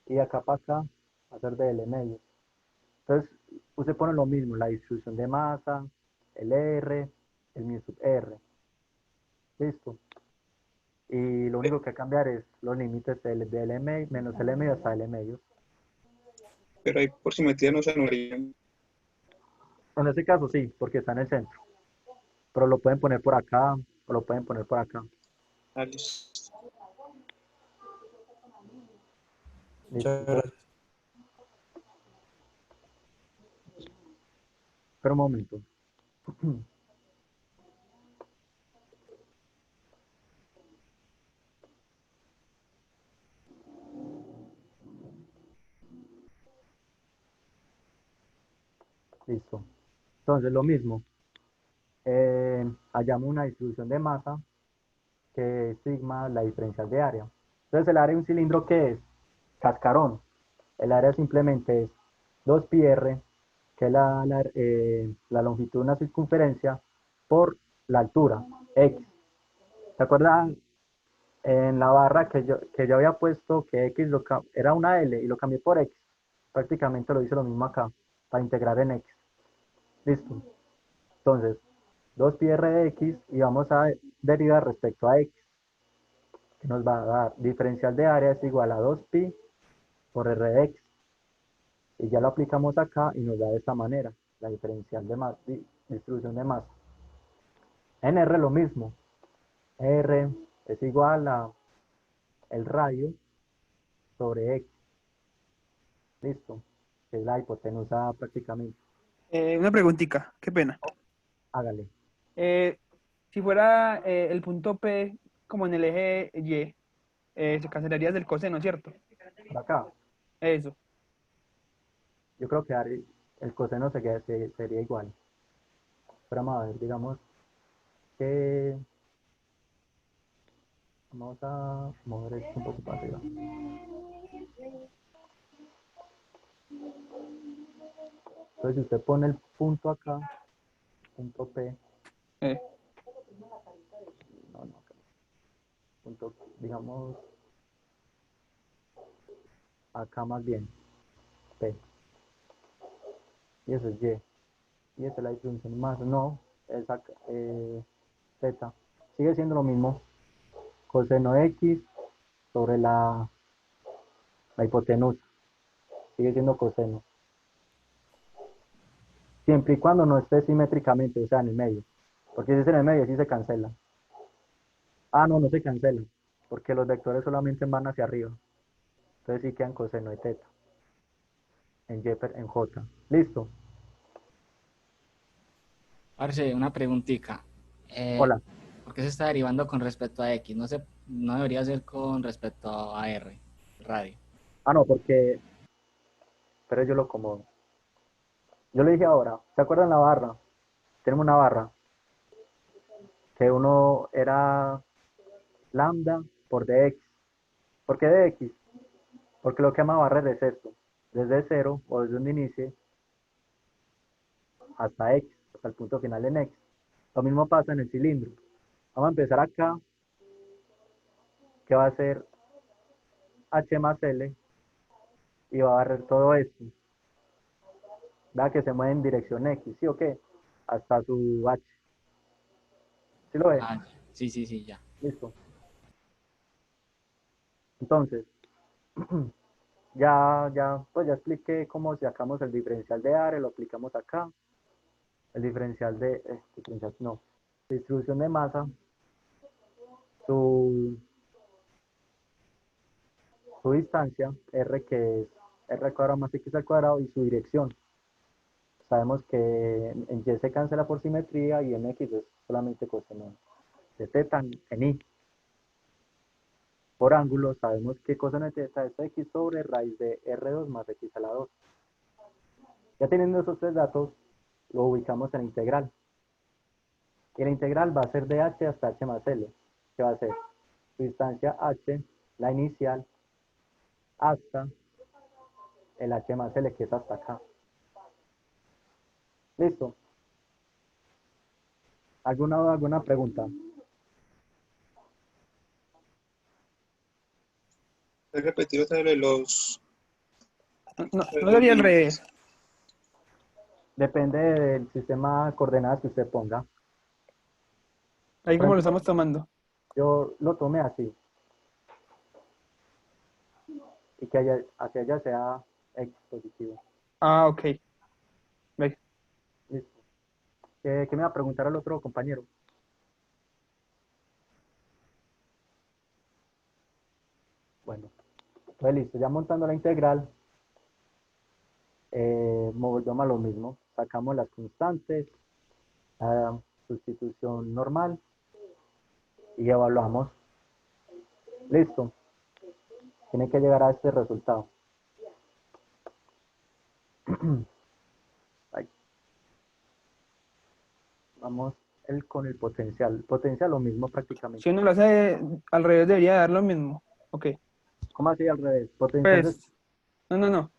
Y de acá para acá va a ser de L medio. Entonces, usted pone lo mismo, la distribución de masa, el R, el mu sub R. Listo. Y lo único que va a cambiar es los límites de L medio, menos L medio hasta L medio. Pero ahí por simetría no se anularían. En este caso sí, porque está en el centro. Pero lo pueden poner por acá o lo pueden poner por acá. Ah, listo. Listo. Muchas gracias. Pero un momento. Listo. Entonces, lo mismo. hallamos una distribución de masa que es sigma la diferencial de área. Entonces, el área de un cilindro, ¿qué es? Cascarón. El área simplemente es 2πr, que es la longitud de una circunferencia, por la altura, x. ¿Se acuerdan en la barra que yo había puesto que x era una L y lo cambié por x? Prácticamente lo hice lo mismo acá, para integrar en x. Listo. Entonces, 2πr de x y vamos a derivar respecto a x, que nos va a dar diferencial de área es igual a 2pi por r de x. Y ya lo aplicamos acá y nos da de esta manera, la diferencial de masa, distribución de masa. En R lo mismo. R es igual a el radio sobre X. Listo. Que es la hipotenusa prácticamente. Una preguntita, qué pena. Hágale. Si fuera el punto P como en el eje Y, se cancelaría del coseno, ¿cierto? Por acá. Eso. Yo creo que el coseno sería igual. Pero vamos a ver, digamos que vamos a mover esto un poco para arriba. Entonces, si usted pone el punto acá, punto P, Eh, no, punto, digamos, acá más bien, P, y eso es Y, y esa es la distribución más, no, es acá, Z, sigue siendo lo mismo, coseno X sobre la hipotenusa, sigue siendo coseno, siempre y cuando no esté simétricamente, o sea, en el medio, porque si es en el medio, sí se cancela. No se cancela, porque los vectores solamente van hacia arriba, entonces sí quedan coseno de teta, en J, listo. Parce, una preguntita. Hola. ¿Por qué se está derivando con respecto a X? No debería ser con respecto a R, radio. No, porque, pero yo lo acomodo. Yo le dije ahora, ¿se acuerdan la barra? Tenemos una barra, que uno era lambda por dx. ¿Por qué dx? Porque lo que llama barra es esto, desde cero o desde un inicio hasta x, hasta el punto final en x. Lo mismo pasa en el cilindro. Vamos a empezar acá, que va a ser h más l, y va a barrer todo esto. Vea que se mueve en dirección x, ¿sí o qué? Hasta su h. ¿Sí lo ve? Sí, ya. Listo. Entonces, pues ya expliqué cómo sacamos el diferencial de área, lo aplicamos acá. El diferencial distribución de masa, su distancia, R, que es R al cuadrado más X al cuadrado, y su dirección. Sabemos que en Y se cancela por simetría y en X es solamente coseno de teta en Y. Por ángulo, sabemos que coseno de teta es X sobre raíz de R2 más X a la 2. Ya teniendo esos tres datos, lo ubicamos en la integral. Y la integral va a ser de h hasta h más l, que va a ser su distancia h, la inicial, hasta el h más l, que es hasta acá. ¿Listo? ¿Alguna duda, alguna pregunta? ¿Puedes repetir otra vez los no sería al revés. Depende del sistema de coordenadas que usted ponga. Ahí Por como lo ejemplo, estamos tomando. yo lo tomé así. Y que hacia allá sea x positivo. Ok. Ve. Listo. ¿Qué me va a preguntar el otro compañero? Bueno, pues listo. Ya montando la integral, volvemos a lo mismo. Sacamos las constantes, sustitución normal, y evaluamos. Listo. Tiene que llegar a este resultado. Ahí. Vamos con el potencial. El potencial lo mismo Si prácticamente. uno lo hace al revés, debería dar lo mismo. Ok. ¿Cómo así al revés? Potencial de... Pues, no.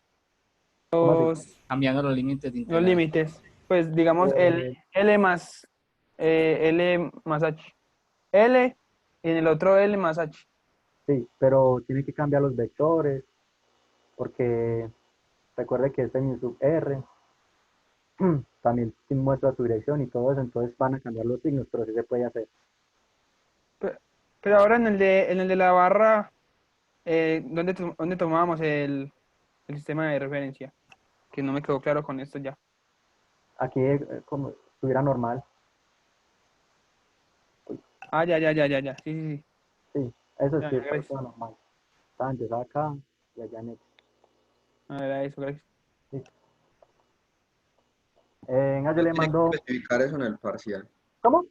¿Cómo así? Cambiando los límites de Los integral. límites. Pues digamos Eh, L más L más H. L y en el otro L más H. sí, pero tiene que cambiar los vectores, porque recuerde que este mi sub R también muestra su dirección y todo eso, entonces van a cambiar los signos, pero sí se puede hacer. Pe- Pero ahora en el de la barra, ¿dónde tomábamos el sistema de referencia? Que no me quedó claro con esto ya. Aquí como estuviera normal, Ah, ya. Sí. sí, eso Ya, sí está gracias. todo normal. Está empezado acá y allá en X. Ah, era eso, gracias. Listo. Yo Uno le tiene que mando, especificar eso en el parcial. ¿cómo?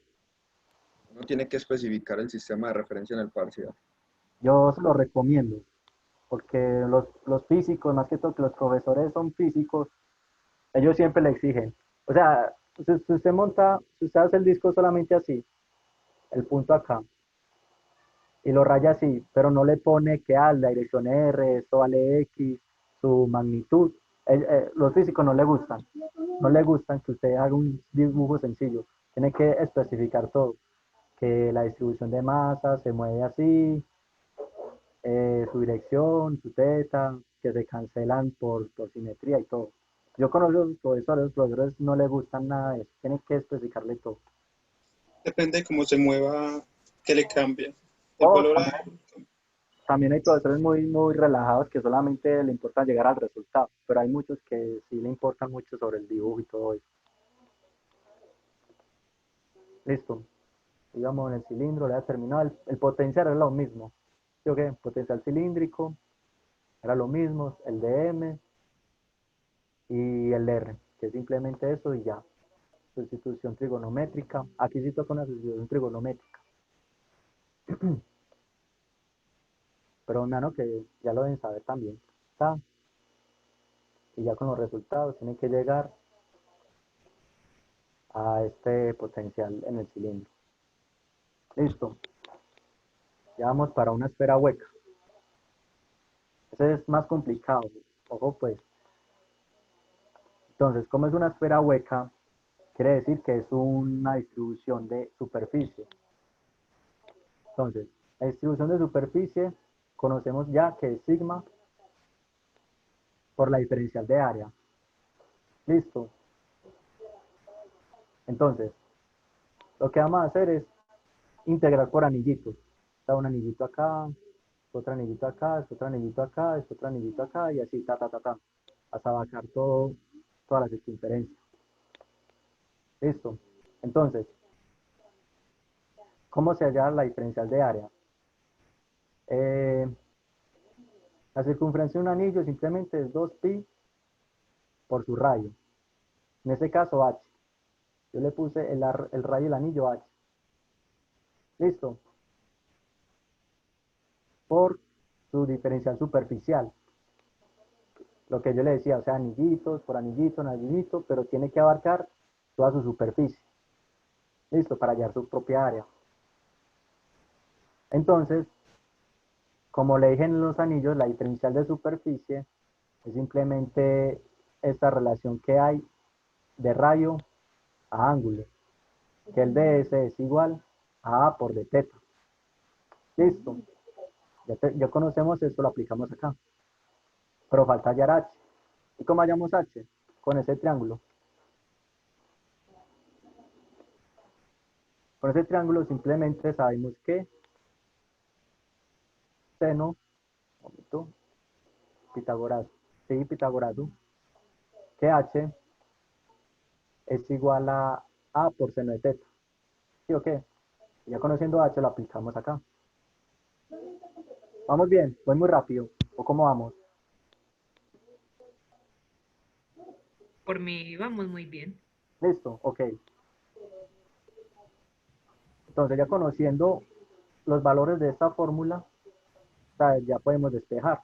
Uno tiene que especificar el sistema de referencia en el parcial. Yo se lo recomiendo, porque los físicos, más que todo que los profesores son físicos, ellos siempre le exigen. O sea, si usted monta, si usted hace el disco solamente así, el punto acá, y lo raya así, pero no le pone que la dirección R, esto vale X, su magnitud. Los físicos no le gustan que usted haga un dibujo sencillo. Tiene que especificar todo, que la distribución de masa se mueve así, su dirección, su teta, que se cancelan por simetría y todo. Yo conozco los profesores no les gustan nada de eso, tienen que especificarle todo. Depende de cómo se mueva, que le cambia. El O valor también hay profesores muy relajados que solamente le importa llegar al resultado, pero hay muchos que sí le importan mucho sobre el dibujo y todo eso. Listo. Digamos en el cilindro, le ha terminado. El potencial era lo mismo. ¿Sí o qué? Potencial cilíndrico era lo mismo, el de M y el R, que es simplemente eso y ya. Sustitución trigonométrica. Aquí sí toca una sustitución trigonométrica. Pero mano que ya lo deben saber también. ¿Está? Y ya con los resultados tienen que llegar a este potencial en el cilindro. Listo. Ya vamos para una esfera hueca. Ese es más complicado. Ojo pues. Entonces, como es una esfera hueca, quiere decir que es una distribución de superficie. Entonces, la distribución de superficie conocemos ya que es sigma por la diferencial de área. Listo. Entonces, lo que vamos a hacer es integrar por anillitos. Está un anillito acá, otro anillito acá, otro anillito acá, otro anillito acá, y así, hasta abarcar toda la circunferencia. Listo. Entonces, ¿cómo se halla la diferencial de área? La circunferencia de un anillo simplemente es 2pi por su radio. En este caso, h. Yo le puse el radio del anillo h. Listo. Por su diferencial superficial. Lo que yo le decía, o sea, anillitos por anillito, anillito, pero tiene que abarcar toda su superficie. Listo, para hallar su propia área. Entonces, como le dije en los anillos, la diferencial de superficie es simplemente esta relación que hay de radio a ángulo, que el ds es igual a A por d teta. Listo. Ya conocemos esto, lo aplicamos acá. Pero falta hallar h. ¿Y cómo hallamos h? Con ese triángulo. Con ese triángulo simplemente sabemos que seno, momento, Pitágoras, sí, Pitágoras, que h es igual a A por seno de teta. ¿Sí o qué? Ya conociendo h lo aplicamos acá. ¿Vamos bien? ¿Voy muy rápido? ¿O cómo vamos? Por mí vamos muy bien. ¿Listo? Ok. Entonces ya conociendo los valores de esta fórmula, ya podemos despejar.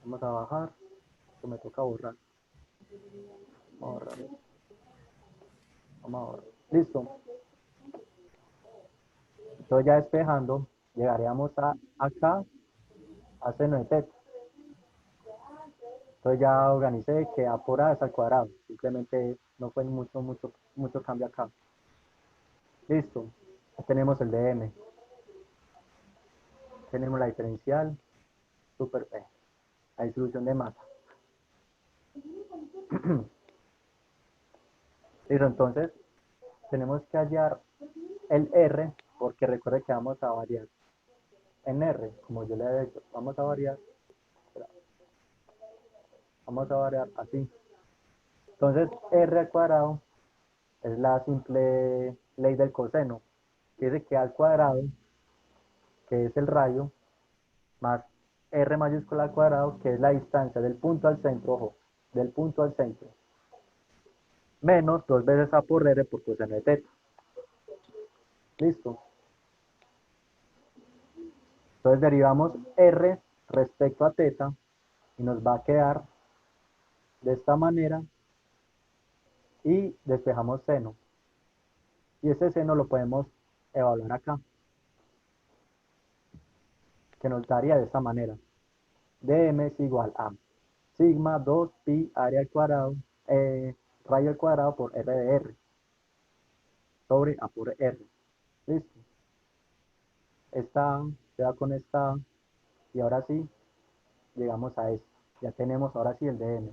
Vamos a bajar. Esto me toca borrar. Vamos a borrar. Vamos a borrar. Listo. Entonces ya despejando, llegaríamos a acá, a seno de teta. Entonces ya organicé que A por A es al cuadrado. Simplemente no fue mucho cambio acá. Listo. Ya tenemos el de M. Tenemos la diferencial, super P. La distribución de masa. Listo, entonces tenemos que hallar el R, porque recuerde que vamos a variar en R, como yo le he dicho, vamos a variar así. Entonces, R al cuadrado es la simple ley del coseno, que dice que al cuadrado, que es el radio, más R mayúscula al cuadrado, que es la distancia del punto al centro, ojo, del punto al centro, menos 2 veces A por R por coseno de teta. Listo. Entonces derivamos R respecto a teta y nos va a quedar de esta manera y despejamos seno. Y ese seno lo podemos evaluar acá, que nos daría de esta manera. dm es igual a sigma 2 pi área al cuadrado, radio al cuadrado por r de r, sobre A por R. Listo. Esta se va con esta, y ahora sí, llegamos a esto. Ya tenemos ahora sí el dm.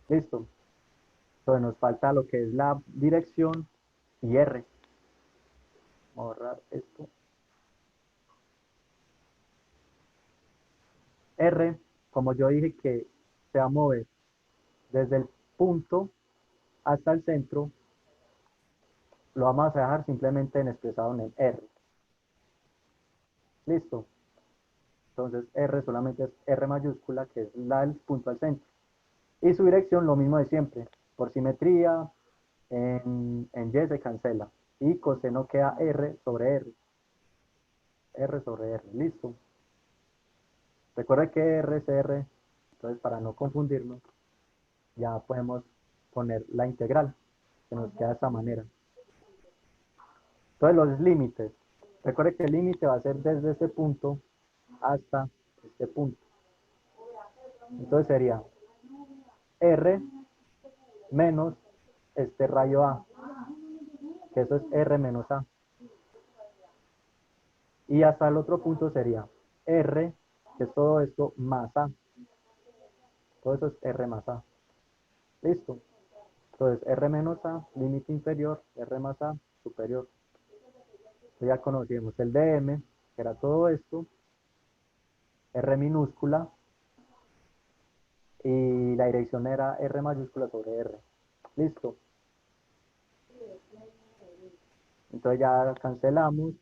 Listo. Entonces nos falta lo que es la dirección y R. Vamos a borrar esto. R, como yo dije que se va a mover desde el punto hasta el centro, lo vamos a dejar simplemente en expresado en el R. Listo. Entonces R solamente es R mayúscula, que es la del punto al centro. Y su dirección lo mismo de siempre. Por simetría, en Y se cancela. Y coseno queda R sobre R. R sobre R. Listo. Recuerda que R es R. Entonces, para no confundirnos, ya podemos poner la integral, que nos queda de esta manera. Entonces, los límites. Recuerde que el límite va a ser desde este punto hasta este punto. Entonces sería R menos este rayo A, que eso es R menos A. Y hasta el otro punto sería R, que es todo esto, más A. Todo eso es R más A. Listo. Entonces R menos A, límite inferior, R más A, superior. Entonces ya conocimos el dm, que era todo esto, R minúscula, y la dirección era R mayúscula sobre R. Listo. Entonces ya cancelamos,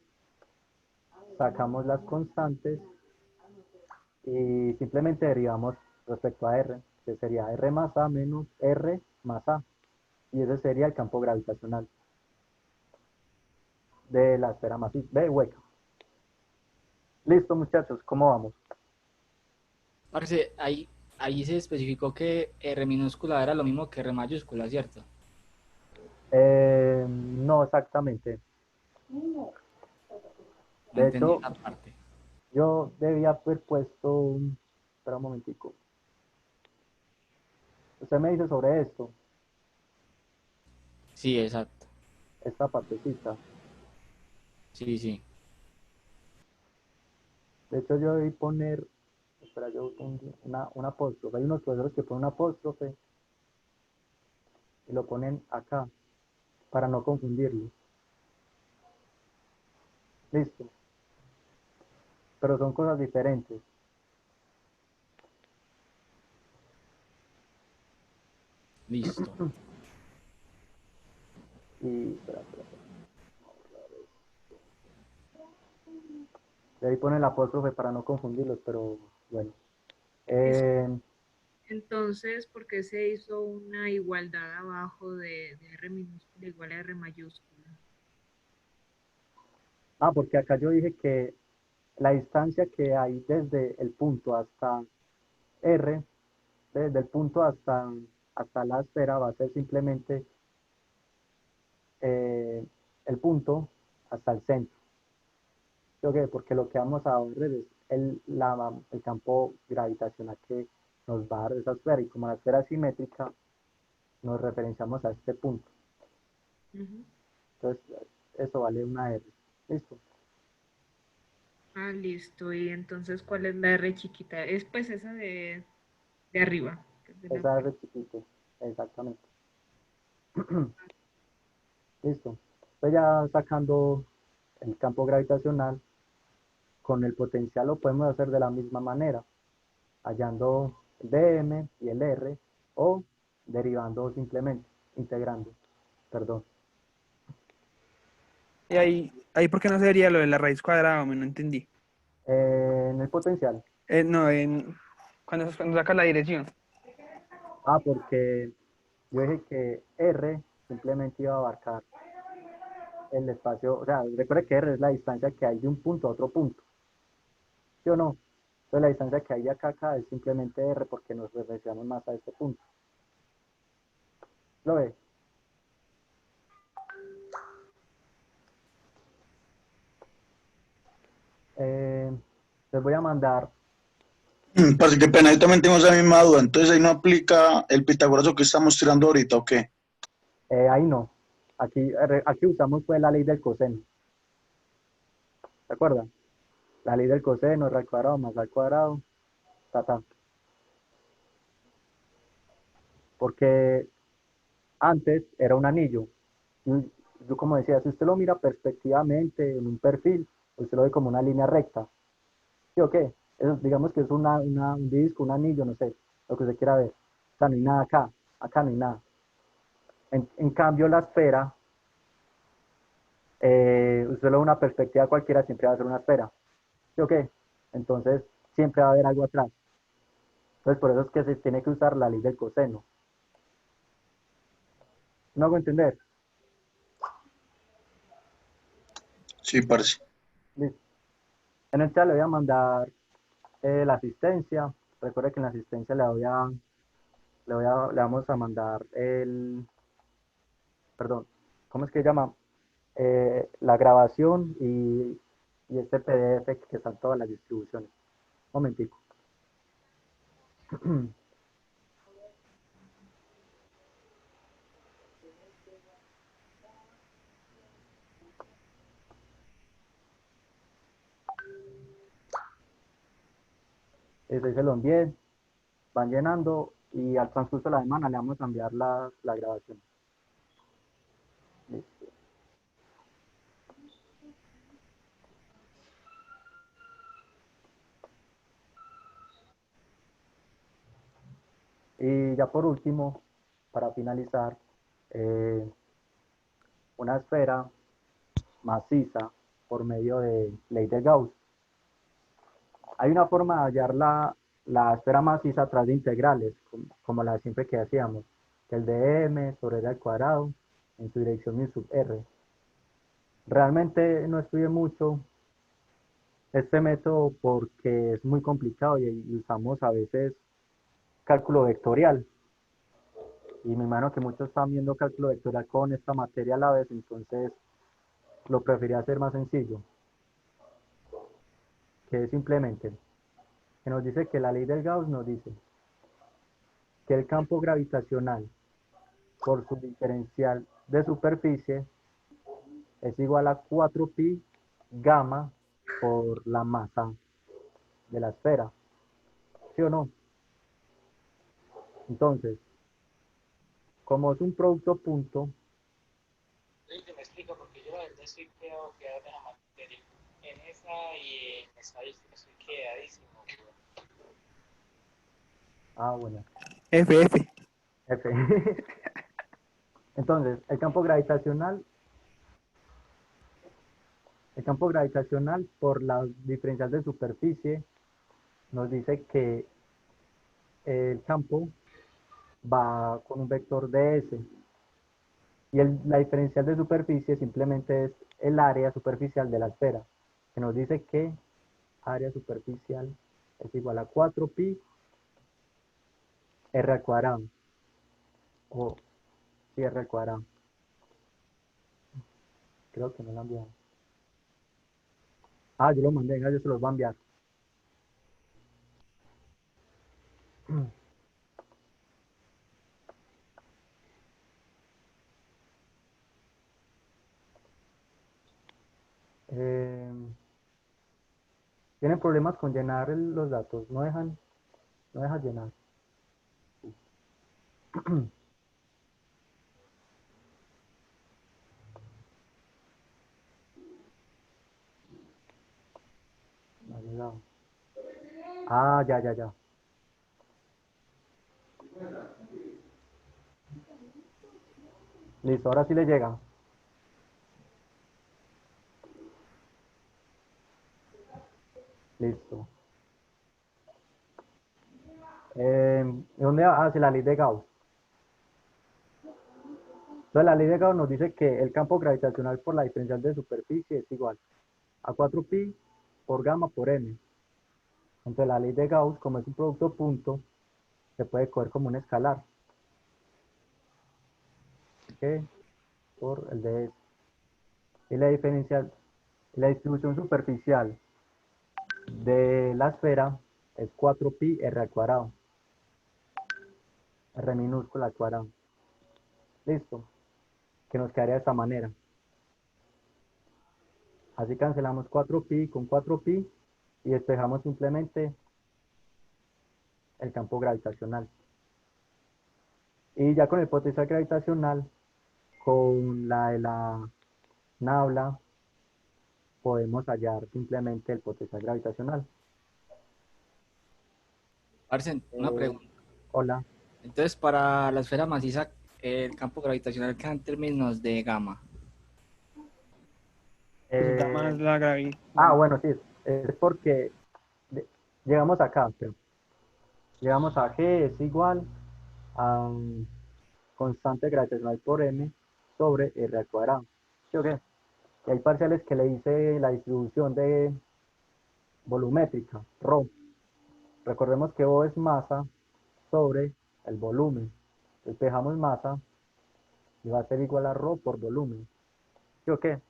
sacamos las constantes y simplemente derivamos respecto a R, que sería R más A menos R más A. Y ese sería el campo gravitacional de la esfera masiva, hueca. Listo, muchachos, ¿cómo vamos? Parce, ahí se especificó que R minúscula era lo mismo que R mayúscula, ¿cierto? No exactamente. No De entendí hecho, esa parte. yo debía haber puesto, espera un momentico. Usted me dice sobre esto, Sí, exacto. esta partecita. Sí, sí. De hecho, yo debí poner, espera, yo una apóstrofe. Hay unos profesores que ponen una apóstrofe y lo ponen acá para no confundirlo. Listo. Pero son cosas diferentes. Listo. Y, espera. De ahí ponen la apóstrofe para no confundirlos, pero bueno. Entonces, ¿por qué se hizo una igualdad abajo de R minúscula igual a R mayúscula? Porque acá yo dije que la distancia que hay desde el punto hasta R, desde el punto hasta la esfera, va a ser simplemente eh, el punto hasta el centro. ¿Por qué? Porque lo que vamos a ver es el campo gravitacional que nos va a dar esa esfera, y como la esfera es simétrica, nos referenciamos a este punto. Ujú. Entonces, eso vale una R. ¿Listo? Ah, listo. Y entonces, ¿cuál es la R chiquita? Es pues esa de arriba, que es de la Esa fuerza. R chiquita, exactamente. Listo. Entonces ya sacando el campo gravitacional, con el potencial lo podemos hacer de la misma manera, hallando el dm y el r, o derivando simplemente, integrando, perdón. Y ahí ¿por qué no sería lo de la raíz cuadrada? Hombre, no entendí. En el potencial, No, cuando sacas la dirección. porque yo dije que r simplemente iba a abarcar el espacio, o sea, recuerde que r es la distancia que hay de un punto a otro punto, ¿sí o no? Entonces la distancia que hay de acá a acá es simplemente r, porque nos referenciamos más a este punto. ¿Lo ve? Les voy a mandar, Parce, qué pena, yo también tengo esa misma duda. Entonces ahí no aplica el Pitágoras que estamos tirando ahorita, ¿o qué? ahí no, aquí usamos pues la ley del coseno, ¿se acuerdan? La ley del coseno, r al cuadrado más al cuadrado, ta. Porque antes era un anillo. Y yo como decía, si usted lo mira perspectivamente en un perfil, usted lo ve como una línea recta. ¿Sí o qué? Eso, digamos que es un disco, un anillo, no sé, lo que usted quiera ver. O sea, no hay nada acá no hay nada. En cambio, la esfera, usted lo ve una perspectiva cualquiera, siempre va a ser una esfera. ¿Sí o qué? Entonces, siempre va a haber algo atrás. Entonces, por eso es que se tiene que usar la ley del coseno. ¿No hago entender? Sí, parce. Listo. En el chat le voy a mandar la asistencia. Recuerde que en la asistencia le vamos a mandar perdón, ¿cómo es que se llama? La grabación y este PDF que están todas las distribuciones. Un momentico. Ese se lo envié, van llenando y al transcurso de la semana le vamos a enviar la grabación. Listo. Y ya por último, para finalizar, eh, una esfera maciza por medio de ley de Gauss. Hay una forma de hallar la esfera maciza a través de integrales, como la siempre que hacíamos, que el de m sobre r al cuadrado en su dirección y sub r. Realmente no estudié mucho este método porque es muy complicado y usamos a veces cálculo vectorial. Y me imagino que muchos están viendo cálculo vectorial con esta materia a la vez, entonces lo preferí hacer más sencillo, que es simplemente que nos dice que la ley del Gauss nos dice que el campo gravitacional por su diferencial de superficie es igual a 4pi gamma por la masa de la esfera. ¿Sí o no? Entonces, como es un producto punto, Me explico, porque yo la verdad estoy quedado de la materia. En esa y en estadística estoy quedadísimo, weón. bueno, FF. F. Entonces, el campo gravitacional por la diferencial de superficie nos dice que el campo va con un vector ds. Y la diferencial de superficie simplemente es el área superficial de la esfera, que nos dice que área superficial es igual a 4pi r al cuadrado, o pi r al cuadrado. Creo que no lo han enviado. Ah, yo lo mandé, venga, yo se los voy a enviar. Tienen problemas con llenar los datos, no dejan llenar. No ha llegado. Ah, ya. Listo, ahora sí le llega. Listo. ¿Dónde va? Ah, sí, la ley de Gauss. Entonces, la ley de Gauss nos dice que el campo gravitacional por la diferencial de superficie es igual a 4pi por gamma por m. Entonces, la ley de Gauss, como es un producto punto, se puede coger como un escalar. ¿Ok? Por el de S. Y la diferencial, la distribución superficial de la esfera es 4pi r al cuadrado. R minúscula al cuadrado. Listo. Que nos quedaría de esta manera. Así cancelamos 4pi con 4pi y despejamos simplemente el campo gravitacional. Y ya con el potencial gravitacional, con la de la nabla, podemos hallar simplemente el potencial gravitacional. Arsen, una pregunta. Hola. Entonces, para la esfera maciza, el campo gravitacional queda en términos de gamma. Gamma es la gravedad. Bueno, sí, es porque llegamos acá, pero llegamos a G es igual a constante gravitacional por m sobre r al cuadrado. ¿Sí o qué? Y hay parciales que le hice la distribución de volumétrica, ρ. Recordemos que O es masa sobre el volumen. Despejamos masa y va a ser igual a ρ por volumen. ¿Sí o qué?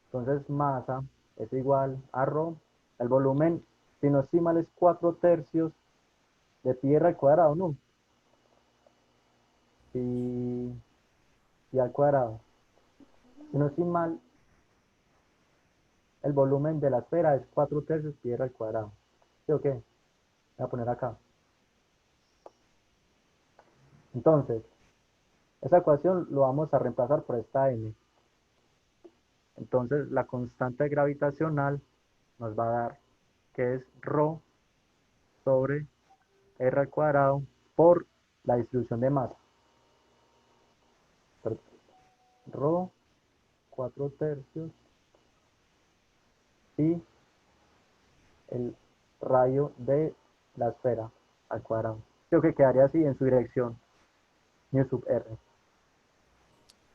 Entonces masa es igual a ρ. El volumen, si no estoy mal, es 4/3 de pi r al cuadrado, ¿no? Pi al cuadrado. Si no estoy mal, el volumen de la esfera es 4/3 pi r al cuadrado. ¿Sí o qué? Voy a poner acá. Entonces, esa ecuación lo vamos a reemplazar por esta m. Entonces, la constante gravitacional nos va a dar que es ρ sobre r al cuadrado por la distribución de masa. Ρ 4/3 y el radio de la esfera al cuadrado. Creo que quedaría así en su dirección, mu sub r.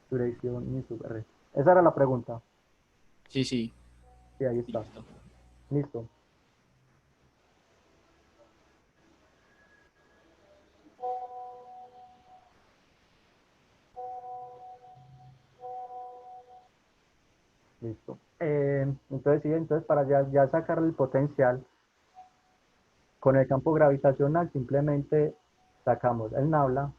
Su dirección mu sub r. Esa era la pregunta. Sí, sí. Sí, ahí está. Listo. Listo. Entonces, sí, entonces para ya sacar el potencial, con el campo gravitacional simplemente sacamos el nabla,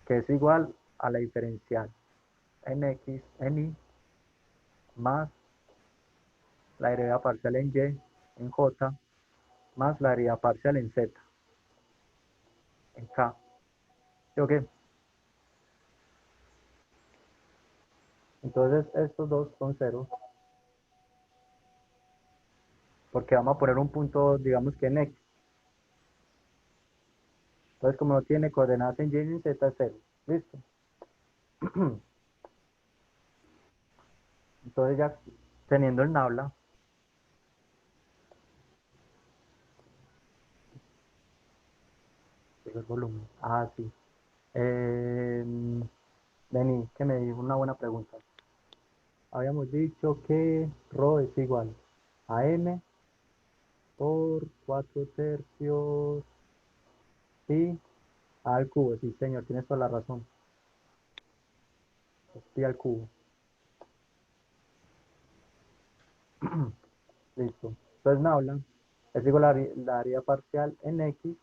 que es igual a la diferencial en x, en y, más la derivada parcial en y, en j, más la derivada parcial en z, en k. ¿Sí o qué? Entonces estos dos son ceros, porque vamos a poner un punto, digamos que en x. Entonces como no tiene coordenadas en y ni en z, es cero. ¿Listo? Entonces ya teniendo el nabla, el volumen. Ah, sí. Vení, que me dijo una buena pregunta. Habíamos dicho que ρ es igual a m por 4/3 pi al cubo. Sí, señor, tienes toda la razón. es pi al cubo. Listo. Entonces nabla es igual a la área parcial en X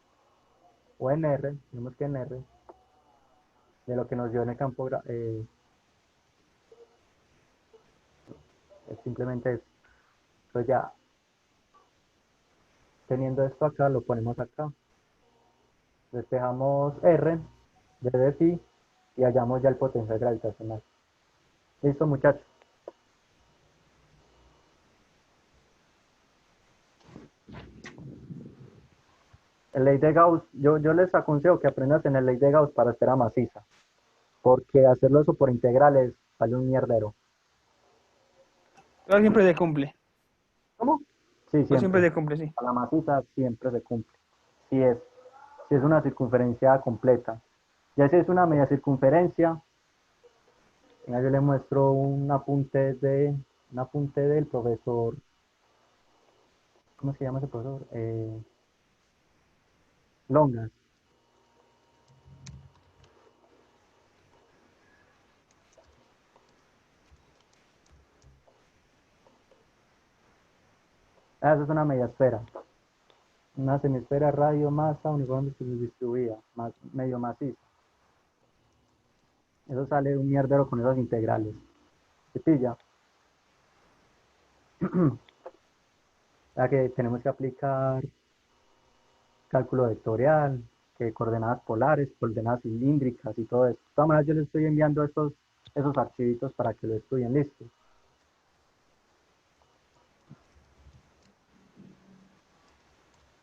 o en R, tenemos que en R, de lo que nos dio en el campo, es simplemente eso. Entonces ya, teniendo esto acá, lo ponemos acá. Despejamos R de phi y hallamos ya el potencial gravitacional. Listo, muchachos. El ley de Gauss, yo les aconsejo que aprendas en el ley de Gauss para esfera maciza, porque hacerlo eso por integrales sale un mierdero. Pero siempre se cumple. ¿Cómo? Sí, Pues siempre siempre. se cumple, sí. A la maciza siempre se cumple. Si es una circunferencia completa. Ya si es una media circunferencia, yo le muestro un apunte del profesor. ¿Cómo se llama ese profesor? Longas. Esa es una media esfera. Una semisfera radio masa uniforme distribuida, medio maciza. Eso sale un mierdero con esos integrales. ¿Se pilla? Ya que tenemos que aplicar cálculo vectorial, que coordenadas polares, coordenadas cilíndricas y todo eso. De todas maneras, yo les estoy enviando esos archivitos para que lo estudien. Listo.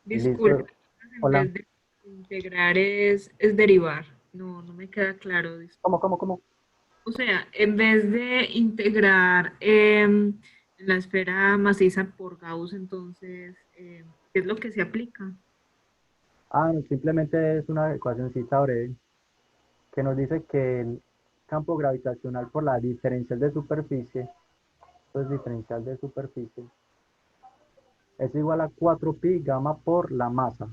Disculpe, Listo. en Hola. vez de integrar es derivar. No, no me queda claro. ¿Cómo? O sea, en vez de integrar en la esfera maciza por Gauss, entonces, ¿qué es lo que se aplica? No, simplemente es una ecuacióncita breve que nos dice que el campo gravitacional por la diferencial de superficie, pues diferencial de superficie, es igual a 4pi gamma por la masa.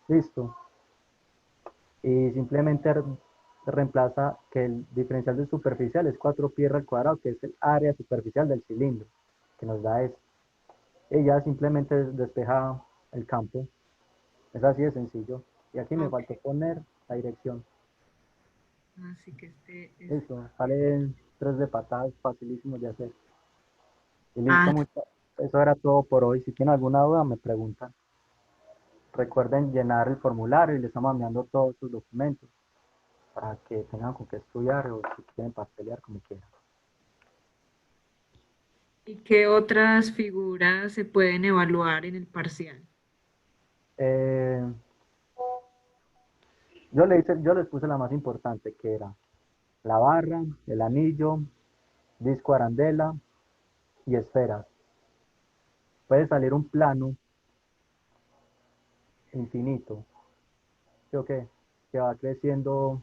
Listo. Y simplemente reemplaza que el diferencial de superficial es 4pi r al cuadrado, que es el área superficial del cilindro, que nos da esto. Y ya simplemente despeja el campo. Es así de sencillo. Y aquí me faltó poner la dirección. Así que Listo, salen 3 de patadas, facilísimos de hacer. Y listo, eso era todo por hoy. Si tienen alguna duda, me preguntan. Recuerden llenar el formulario y les estamos enviando todos sus documentos para que tengan con qué estudiar o si quieren pastelear, como quieran. ¿Y qué otras figuras se pueden evaluar en el parcial? Yo les puse la más importante, que era la barra, el anillo, disco arandela y esferas. Puede salir un plano infinito, ¿sí o qué? Que va creciendo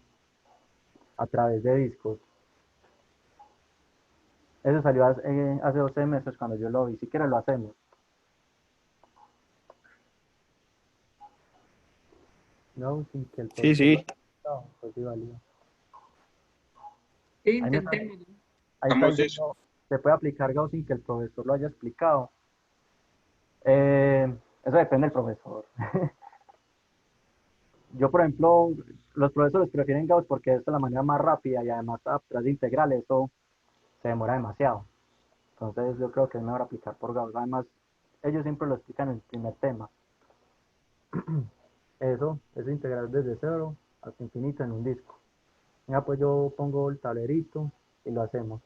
a través de discos. Eso salió hace 12 meses cuando yo lo vi. Si quieres lo hacemos. No, sin que el Sí, sí. No, pues sí valía. Sí, Ahí intentemos. está diciendo, se puede aplicar Gauss sin que el profesor lo haya explicado. Eso depende del profesor. Yo, por ejemplo, los profesores prefieren Gauss porque es la manera más rápida y además tras de integral eso se demora demasiado. Entonces yo creo que es mejor aplicar por Gauss. Además, ellos siempre lo explican en el primer tema. Eso es integrar desde cero hasta infinito en un disco. Ya pues yo pongo el tablerito y lo hacemos.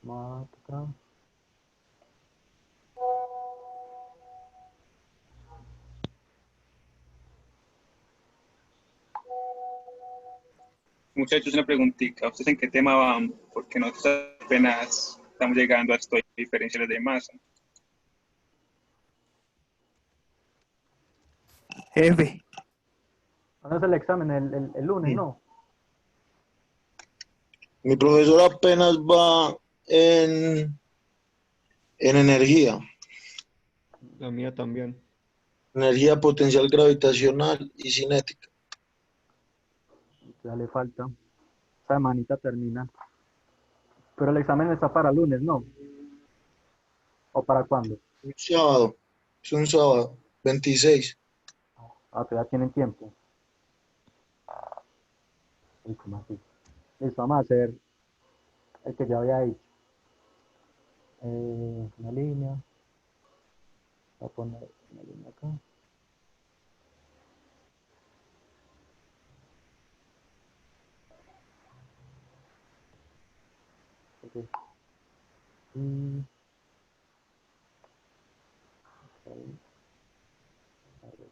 Vamos acá. Muchachos, una preguntita. ¿Ustedes en qué tema van? Porque nosotros apenas estamos llegando a esto de diferenciales de masa. F. ¿Cuándo es el examen? El lunes, Sí. ¿no? Mi profesor apenas va en energía. La mía también. Energía potencial gravitacional y cinética. Ya le falta. Esa semanita termina. Pero el examen está para lunes, ¿no? ¿O para cuándo? Un sábado. Es un sábado. 26. Ah, todavía tienen tiempo. Uy, ¿cómo así? Listo, vamos a hacer el que ya había dicho. Una línea. Voy a poner una línea acá. Ok. Y... ahí, a ver.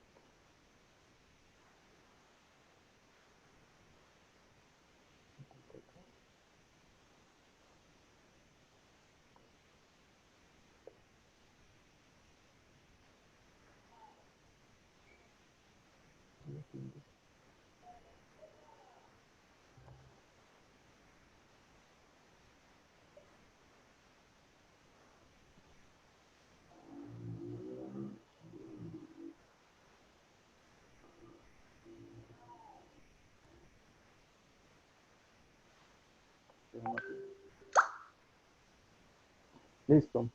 Listo.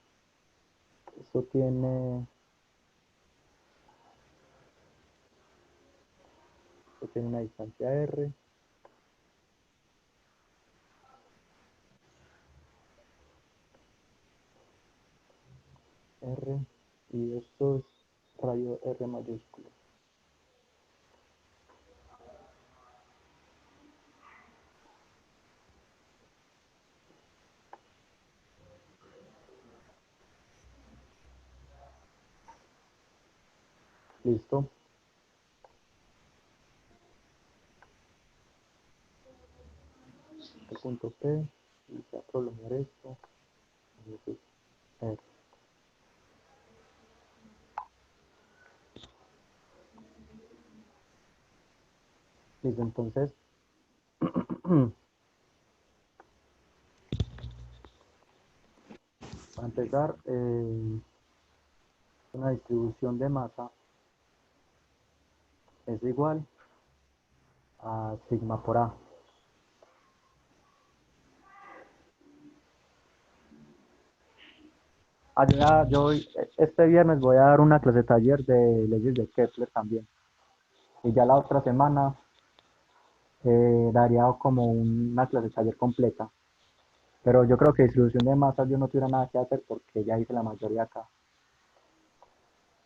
Esto tiene una distancia R. R. Y esto es radio R mayúsculo. Listo. Este punto P. Y se va a prolongar esto. Y esto es R. Listo, entonces. Para empezar, una distribución de masa es igual a sigma por A. Este viernes voy a dar una clase taller de leyes de Kepler también. Y ya la otra semana daría como una clase taller completa. Pero yo creo que distribución de masas yo no tuviera nada que hacer porque ya hice la mayoría acá.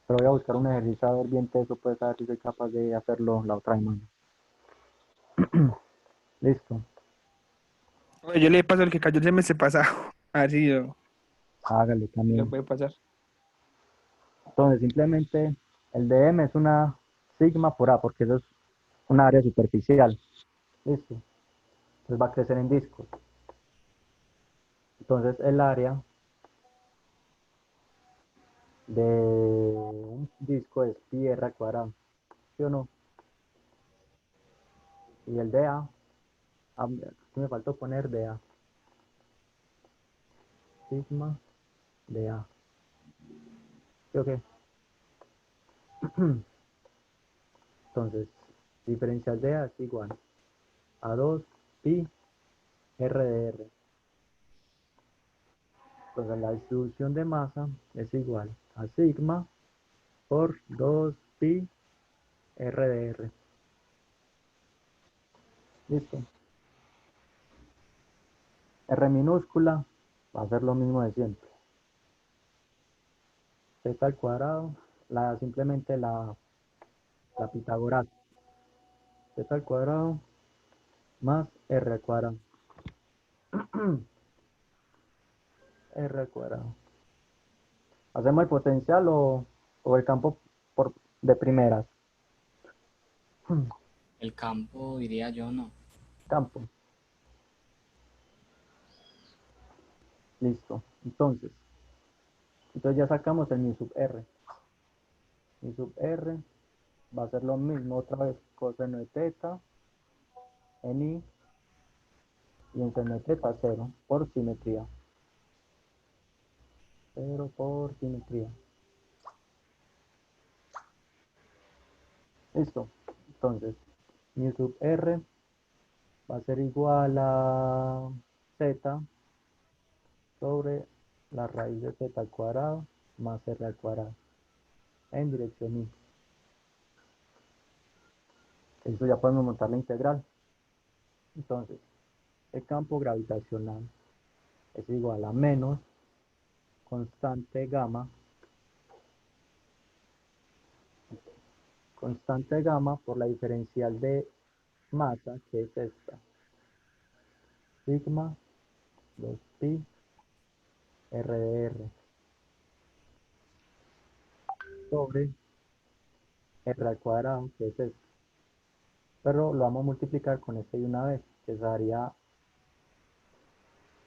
Pero voy a buscar un ejercicio a ver bien teso, pues a ver si soy capaz de hacerlo la otra semana. Listo. Oye, yo le paso el que cayó el semestre pasado. A ver si Hágale lo también. puede pasar. Entonces simplemente el de M es una sigma por A porque eso es una área superficial. Listo. Entonces va a crecer en discos. Entonces el área de un disco es pi r al cuadrado. ¿Sí o no? Y el de A, aquí me faltó poner de A. Sigma de A. ¿Sí o qué? Entonces, diferencial de A es igual a 2 pi r de R. Entonces la distribución de masa es igual a sigma por 2 pi r de R. Listo. R minúscula va a ser lo mismo de siempre. Z al cuadrado, simplemente la Pitágoras. Z al cuadrado más R al cuadrado. R al cuadrado. ¿Hacemos el potencial o el campo de primeras? El campo, diría yo, no. Campo. Listo. Entonces ya sacamos el mi sub R. Mi sub R va a ser lo mismo otra vez, coseno de teta en I y en seno de teta 0 por simetría. 0 por simetría. Listo. Entonces, mi sub R va a ser igual a z sobre la raíz de z al cuadrado más r al cuadrado en dirección y. Eso ya podemos montar la integral. Entonces, el campo gravitacional es igual a menos constante gamma por la diferencial de masa, que es esta, sigma 2pi r de r sobre r al cuadrado, que es esto. Pero lo vamos a multiplicar con este de una vez, que daría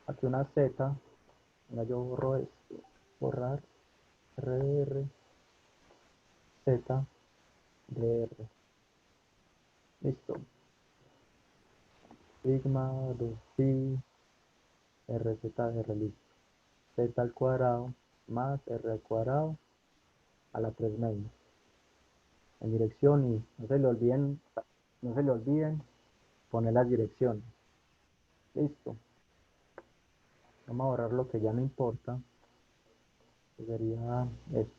aquí una z. Venga, yo borro esto, borrar r de r, z de r. Listo. Sigma 2pi rz de r, listo. Z al cuadrado más r al cuadrado a la 3 menos. En dirección y no se le olviden poner las direcciones. Listo. Vamos a borrar lo que ya no importa, que sería esto.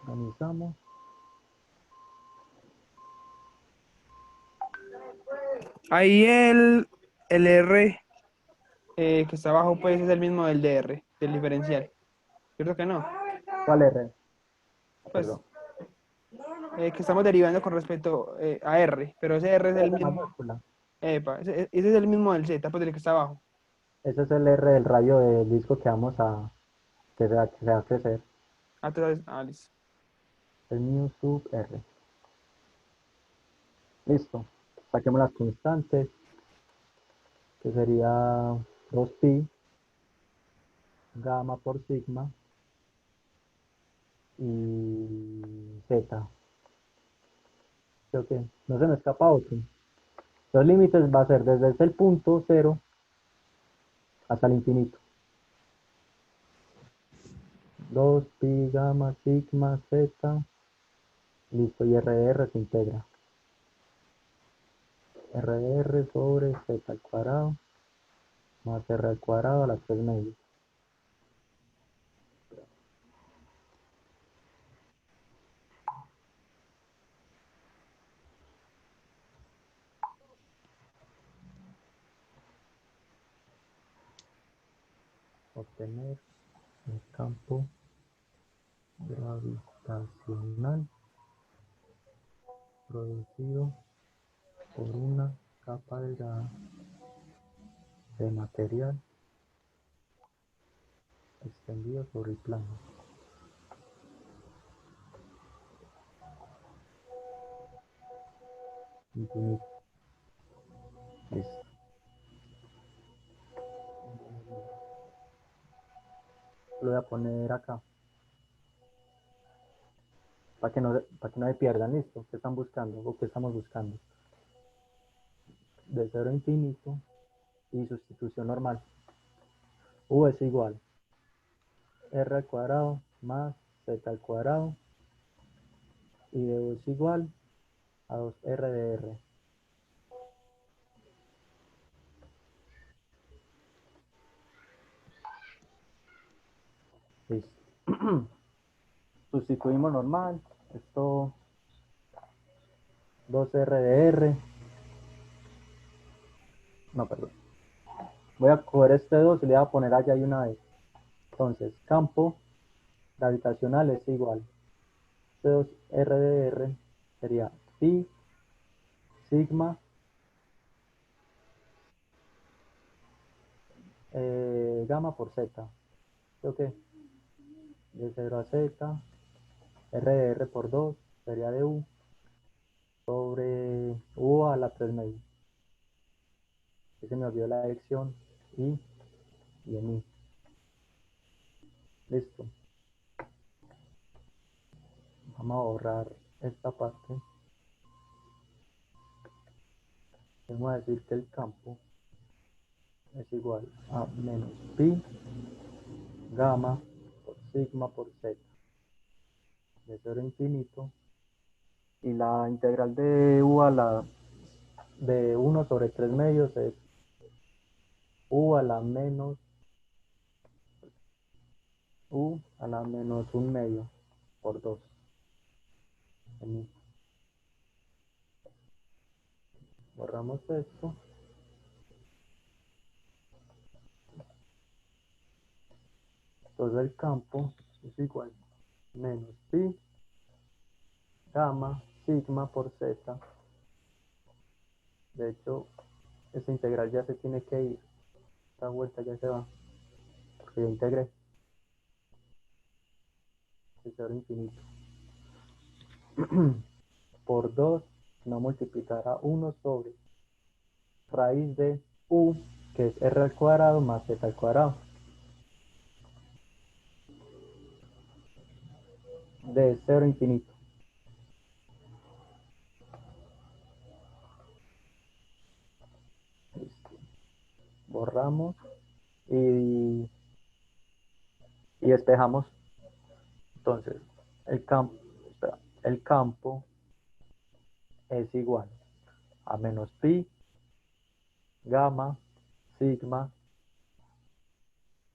Organizamos. Ahí el R que está abajo, pues es el mismo del DR, del diferencial. ¿Cierto que no? ¿Cuál R? Pues, Perdón. que estamos derivando con respecto a R, pero ese R es el R mismo. mayúscula. Epa, ese es el mismo del Z, pues del que está abajo. Ese es el R del rayo del disco que vamos a que se va a crecer. Listo. El mu sub R. Listo. Saquemos las constantes, que sería 2pi gamma por sigma y z. Creo que no se me escapa otro. Los límites va a ser desde el punto 0 hasta el infinito. 2pi gamma sigma z. Listo, y r se integra. r sobre z al cuadrado más r al cuadrado a las 3 medios. Obtener el campo gravitacional producido por una capa delgada de material extendido sobre el plano. Infinito. Listo. Lo voy a poner acá. Para que no se pierdan. Listo. ¿Qué están buscando? ¿O qué estamos buscando? De 0 a infinito y sustitución normal. U es igual r al cuadrado más z al cuadrado y de U es igual a 2r de r. Listo. Sustituimos normal. Esto 2r de r. No, perdón. Voy a coger este 2 y le voy a poner allá y una vez. Entonces, campo gravitacional es igual. C2 R de R sería pi sigma gamma por z. ¿Sí qué? De 0 a z, R de R por 2 sería de U sobre U a la 3 medio. Aquí se me olvidó la dirección y en I. Listo. Vamos a borrar esta parte. Vamos a decir que el campo es igual a menos pi gamma por sigma por z. de 0 a infinito, y la integral de u a la de 1 sobre 3 medios es u a la menos u a la menos 1 medio por 2. Borramos esto. Entonces el campo es igual menos pi gamma sigma por z. De hecho, esa integral ya se tiene que ir. Esta vuelta ya se va. Porque ya integré. De 0 a infinito. Por 2, no multiplicará 1 sobre raíz de u, que es r al cuadrado más z al cuadrado. De 0 a infinito. Listo. Borramos y despejamos. Entonces, el campo es igual a menos pi gamma sigma.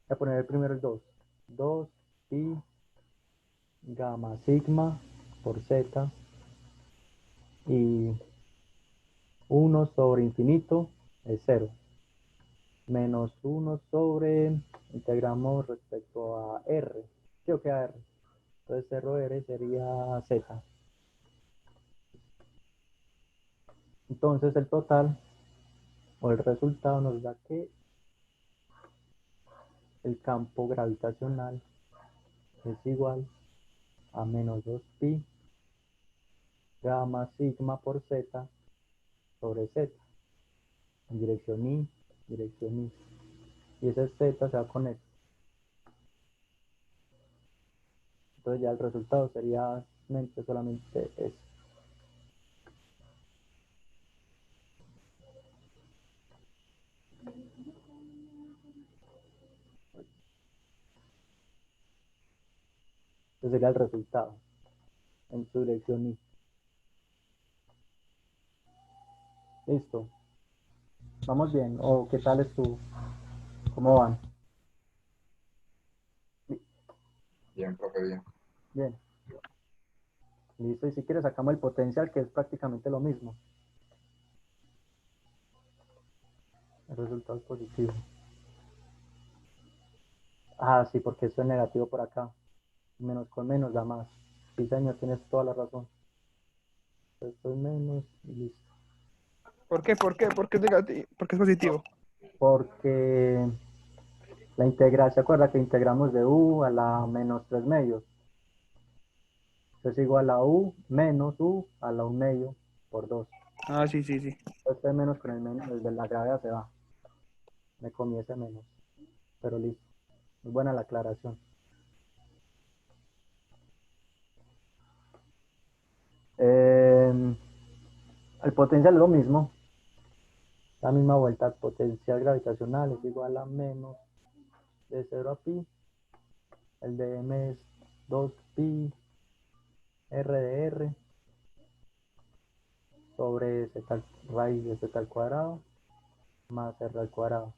Voy a poner el primero el 2. 2 pi gamma sigma por z y 1 sobre infinito es 0. Menos 1 sobre, integramos respecto a r. ¿Sí o qué a r? Entonces 0r sería z. Entonces el total o el resultado nos da que el campo gravitacional es igual a menos 2 pi gamma sigma por z sobre z en dirección y. Y ese z se va con esto. Entonces ya el resultado sería solamente eso. Ese sería el resultado en su dirección y. Listo. ¿Vamos bien? ¿O qué tal es tu? ¿Cómo van? Bien, profe, bien. Bien. Listo. Y si quieres sacamos el potencial, que es prácticamente lo mismo. El resultado es positivo. Ah, sí, porque esto es negativo por acá. Menos con menos da más. Sí, señor, tienes toda la razón. Esto es menos y listo. ¿Por qué? ¿Por qué? ¿Por qué es negativo? ¿Por qué es positivo? Porque la integral, ¿se acuerda que integramos de u a la menos 3 medios? Entonces es igual a u menos u a la 1 medio por 2. Ah, sí. Este menos con el menos, el de la gravedad se va. Me comí ese menos. Pero listo. Muy buena la aclaración. El potencial es lo mismo. La misma vuelta. El potencial gravitacional es igual a menos de 0 a pi. El de m es 2 pi r de r sobre z raíz de z al cuadrado más r al cuadrado.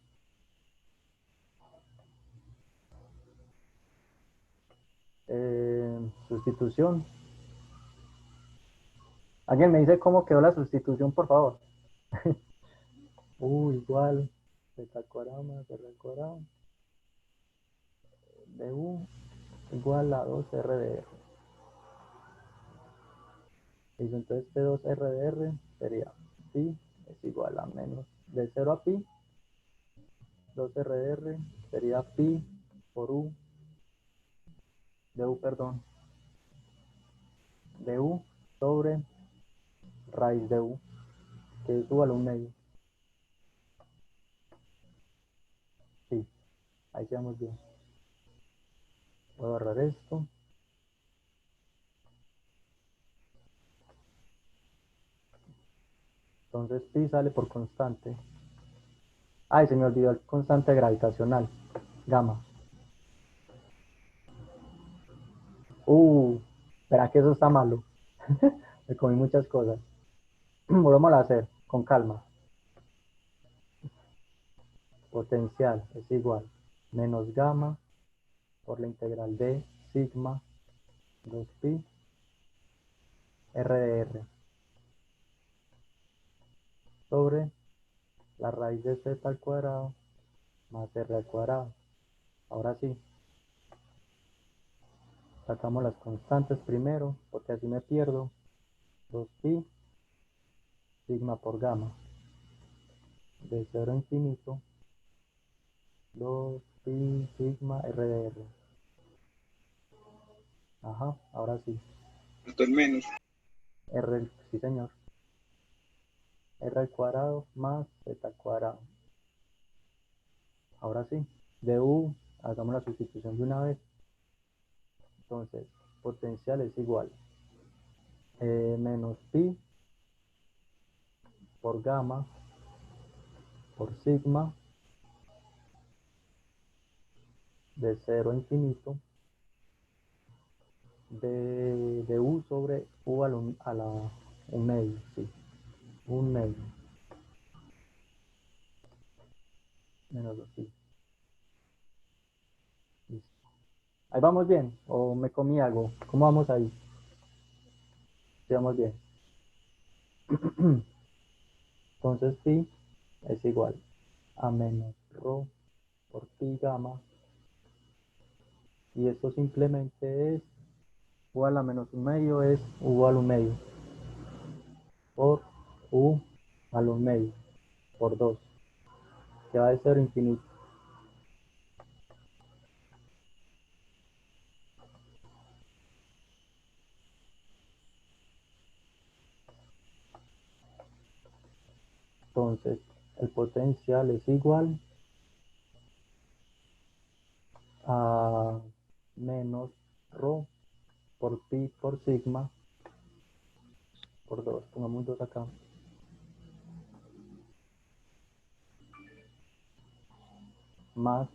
Sustitución. ¿Alguien me dice cómo quedó la sustitución, por favor? Igual z al cuadrado más r al cuadrado de u igual a 2r de r. Y entonces este 2r de r sería pi es igual a menos de 0 a pi. 2r de r sería pi por u de u, perdón, de u sobre raíz de u, que es u a la 1 medio. Sí, ahí quedamos bien. Voy a borrar esto. Entonces pi sale por constante. Ay, se me olvidó el constante gravitacional, gamma. Espera que eso está malo. Me comí muchas cosas. Volvamos a hacer con calma. Potencial es igual menos gamma por la integral de sigma 2pi r de r sobre la raíz de z al cuadrado más r al cuadrado. Ahora sí, sacamos las constantes primero, porque así me pierdo. 2pi sigma por gamma de 0 a infinito 2pi sigma r de r. Ajá, ahora sí. Esto es menos. R, sí señor. R al cuadrado más z al cuadrado. Ahora sí. De u, hagamos la sustitución de una vez. Entonces, potencial es igual. Menos pi por gamma por sigma de 0 a infinito de u sobre u a la un medio, sí. Un medio. Menos 2pi. Listo. Ahí vamos bien, o me comí algo. ¿Cómo vamos ahí? Sí, vamos bien. Entonces pi es igual a menos rho por pi gamma. Y esto simplemente es u a la menos un medio es u al un medio por u al un medio por 2, que va de 0 a infinito. Entonces, el potencial es igual a menos rho por pi por sigma por 2. Pongamos 2 acá. Más,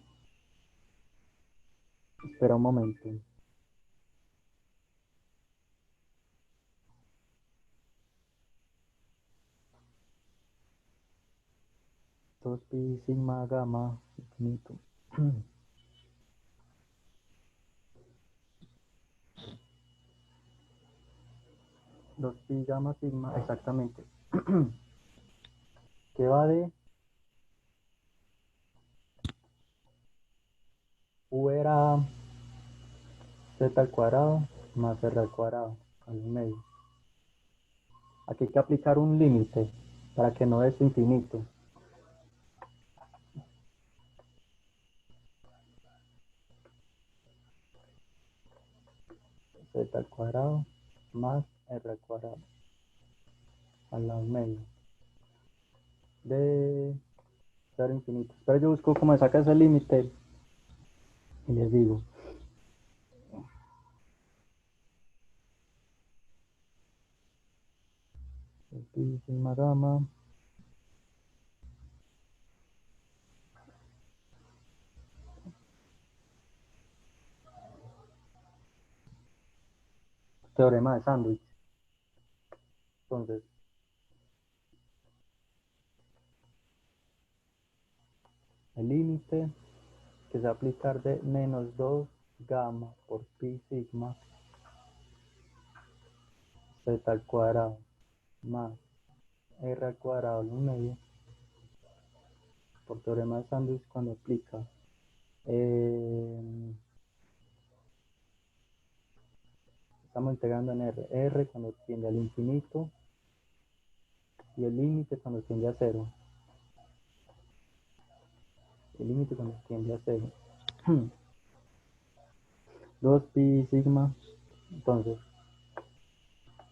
espera un momento. Dos pi sigma gamma infinito. 2pi gamma sigma, exactamente. Que va de u era z al cuadrado más r al cuadrado al medio. Aquí hay que aplicar un límite para que no es infinito. Z al cuadrado más r al cuadrado al medio de 0 a infinito. Pero yo busco cómo saca ese límite y les digo. Pi sigma gamma teorema de sándwich. Entonces, el límite que se va a aplicar de menos 2 gamma por pi sigma z al cuadrado más r al cuadrado al medio por teorema de sándwich cuando aplica estamos integrando en r cuando tiende al infinito y el límite cuando tiende a 0. El límite cuando tiende a 0. 2 pi sigma. Entonces,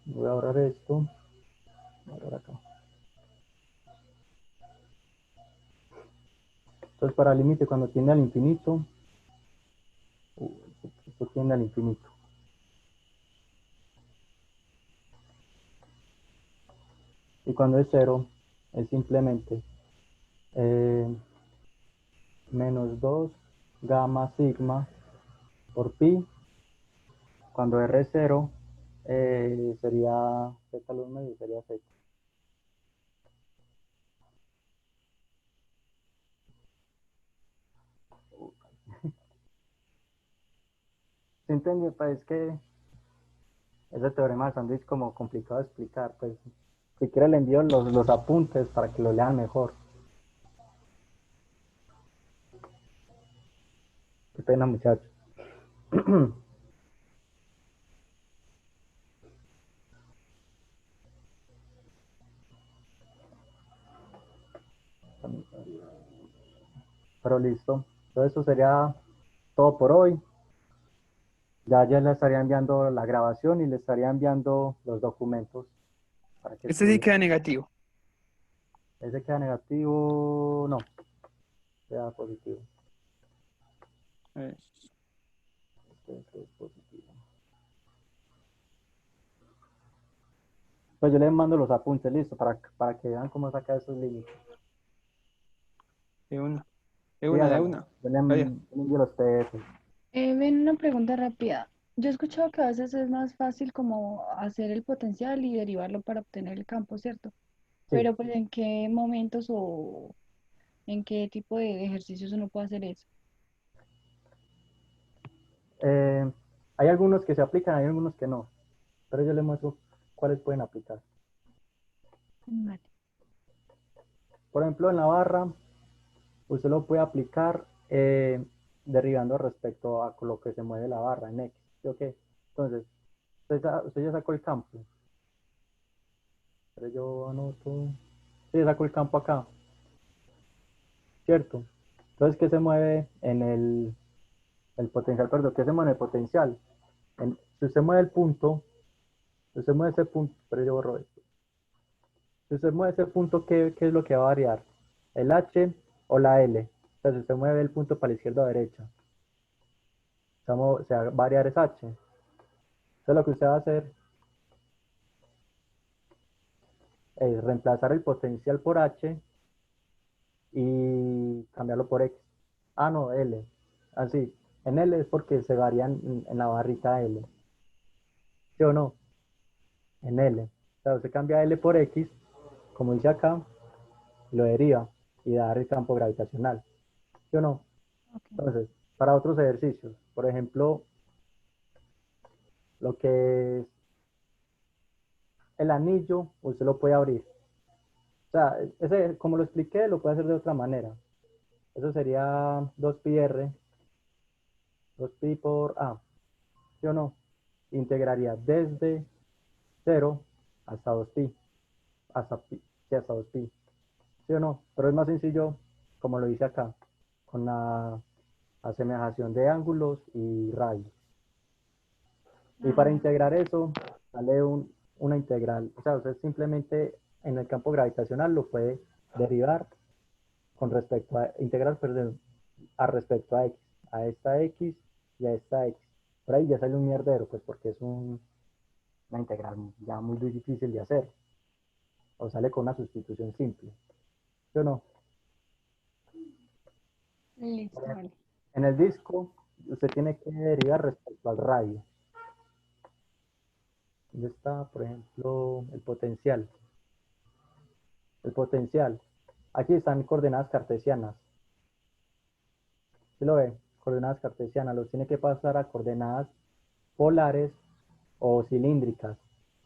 voy a ahorrar esto. Voy a ahorrar acá. Entonces, para el límite cuando tiende al infinito, esto tiende al infinito. Y cuando es 0, es simplemente menos 2 gamma sigma por pi. Cuando r es 0, Sería Z luz medio, sería Z. ¿Se entiende? Pues es que ese teorema de sándwich es como complicado de explicar. Pues si quiere le envío los apuntes para que lo lean mejor. Qué pena, muchachos. Pero listo. Entonces eso sería todo por hoy. Ya le estaría enviando la grabación y le estaría enviando los documentos para que Este sí estudien. queda negativo. Ese queda negativo, no, queda positivo. Este es positivo. Pues yo le mando los apuntes, listo, para que vean cómo saca esos límites. De una. Sí, De hágale. una. Yo le Vaya. envío los PDF. Ven, una pregunta rápida. Yo he escuchado que a veces es más fácil como hacer el potencial y derivarlo para obtener el campo, ¿cierto? Sí. Pero pues ¿en qué momentos o en qué tipo de ejercicios uno puede hacer eso? Hay algunos que se aplican, hay algunos que no. Pero yo les muestro cuáles pueden aplicar. Vale. Por ejemplo, en la barra, usted lo puede aplicar derivando respecto a lo que se mueve la barra en X. ¿Sí o qué? Entonces, usted ya sacó el campo. Pero yo anoto. Sí, ya sacó el campo acá. ¿Cierto? Entonces, ¿qué se mueve en el potencial? Perdón, ¿qué se mueve en el potencial? Si usted mueve el punto, si usted mueve ese punto, pero yo borro esto. Si usted mueve ese punto, ¿qué es lo que va a variar? ¿El H o la L? Entonces, si usted mueve el punto para la izquierda o derecha, se va a variar ese H. Entonces, lo que usted va a hacer es reemplazar el potencial por H y cambiarlo por X. Ah, no, L. Así. En L es porque se varían en la barrita L. ¿Sí o no? En L. O sea, usted cambia L por X, como dice acá, lo deriva y da el campo gravitacional. ¿Sí o no? Entonces, para otros ejercicios, por ejemplo, lo que es el anillo, usted lo puede abrir. O sea, ese, como lo expliqué, lo puede hacer de otra manera. Eso sería 2πr, 2pi por A. ¿Sí o no? Integraría desde 0 hasta 2pi. Hasta pi, sí, hasta 2pi. ¿Sí o no? Pero es más sencillo, como lo dice acá, con la asemejación de ángulos y radios. Y para integrar eso, sale una integral. O sea, usted simplemente en el campo gravitacional lo puede derivar con respecto a, integrar, perdón, a respecto a X, a esta X y a esta X. Por ahí ya sale un mierdero, pues porque es una integral ya muy difícil de hacer. O sale con una sustitución simple. ¿Sí o no? Listo, vale. En el disco, usted tiene que derivar respecto al radio. ¿Dónde está, por ejemplo, el potencial? El potencial. Aquí están coordenadas cartesianas. ¿Sí lo ve? Coordenadas cartesianas. Los tiene que pasar a coordenadas polares o cilíndricas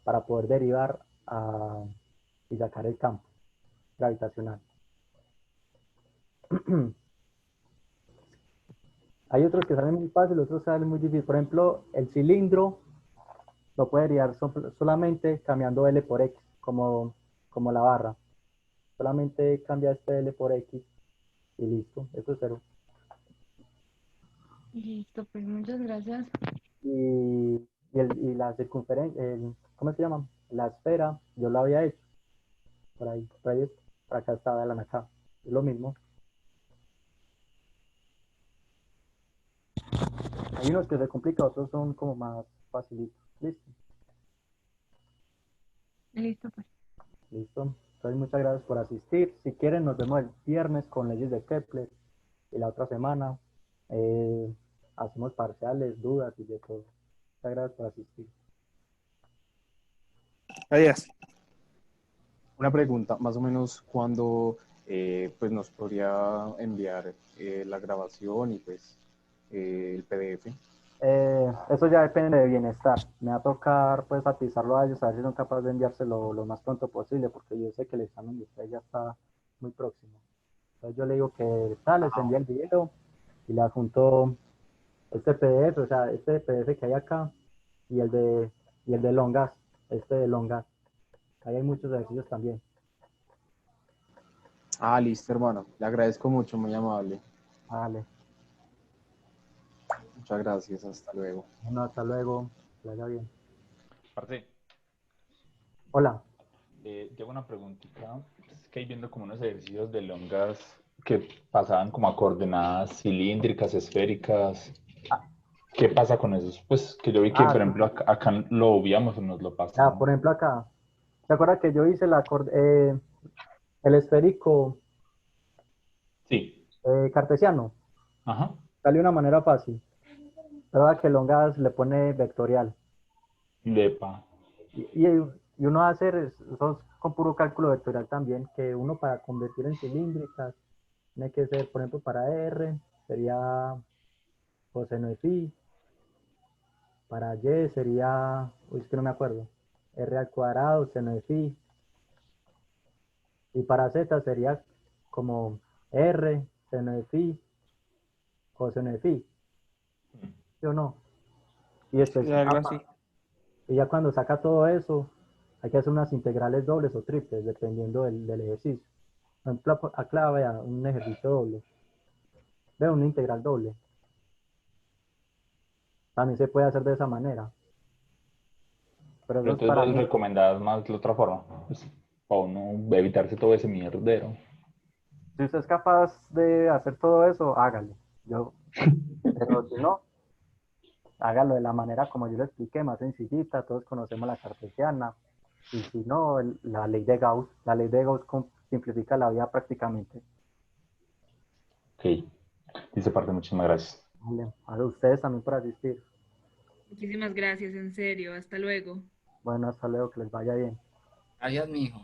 para poder derivar y sacar el campo gravitacional. Hay otros que salen muy fácil, otros salen muy difícil. Por ejemplo, el cilindro lo puede derivar solamente cambiando L por X, como la barra. Solamente cambia este L por X y listo, eso es cero. Listo, pues muchas gracias. Y la circunferencia, ¿cómo se llama? La esfera, yo lo había hecho. Por acá estaba la acá. Es lo mismo. Hay unos que se complican, otros son como más facilitos. Listo. Listo, pues. Listo. Entonces, muchas gracias por asistir. Si quieren, nos vemos el viernes con leyes de Kepler. Y la otra semana hacemos parciales, dudas y de todo. Muchas gracias por asistir. Adiós. Una pregunta, más o menos, ¿cuándo pues nos podría enviar la grabación y pues el PDF? Eso ya depende de bienestar. Me va a tocar pues atizarlo a ellos, a ver si son capaces de enviárselo lo más pronto posible, porque yo sé que el examen de ustedes ya está muy próximo. Entonces yo le digo que tal, les envía el video y le adjunto este PDF, o sea, este PDF que hay acá y el de Longas, este de Longas. Ahí hay muchos ejercicios también. Ah, listo, hermano. Le agradezco mucho, muy amable. Vale. Muchas gracias, hasta luego. Bueno, hasta luego. Que vaya bien. Parce, Hola. tengo una preguntita. Es que hay viendo como unos ejercicios de longas que pasaban como a coordenadas cilíndricas, esféricas. ¿Qué pasa con esos? Pues que yo vi que, por ejemplo, acá lo víamos o nos lo Ya, pasaban. por ejemplo acá. ¿Te acuerdas que yo hice el esférico Sí. cartesiano? Ajá. Sale una manera fácil. Pero a que Longas le pone vectorial. Lepa. Y uno va a hacer eso con puro cálculo vectorial también, que uno para convertir en cilíndricas tiene que ser, por ejemplo, para R sería coseno de phi, para Y sería, uy, es que no me acuerdo, R al cuadrado, seno de phi, y para Z sería como R, seno de phi, coseno de phi, ¿sí o no? Y después, Sí, algo así. y ya cuando saca todo eso, hay que hacer unas integrales dobles o triples, dependiendo del ejercicio. Por ejemplo, acá vea un ejercicio doble. Vea una integral doble. También se puede hacer de esa manera. Pero Pero eso es entonces para vos mí. recomendás más la otra forma. Pues, para uno evitarse todo ese mierdero. Si usted es capaz de hacer todo eso, hágalo. Pero si no, hágalo de la manera como yo lo expliqué, más sencillita. Todos conocemos la cartesiana. Y si no, la ley de Gauss. La ley de Gauss simplifica la vida prácticamente. Ok. Dice parte, muchísimas gracias. Vale. A ustedes también por asistir. Muchísimas gracias, en serio. Hasta luego. Bueno, hasta luego, que les vaya bien. Gracias, mijo.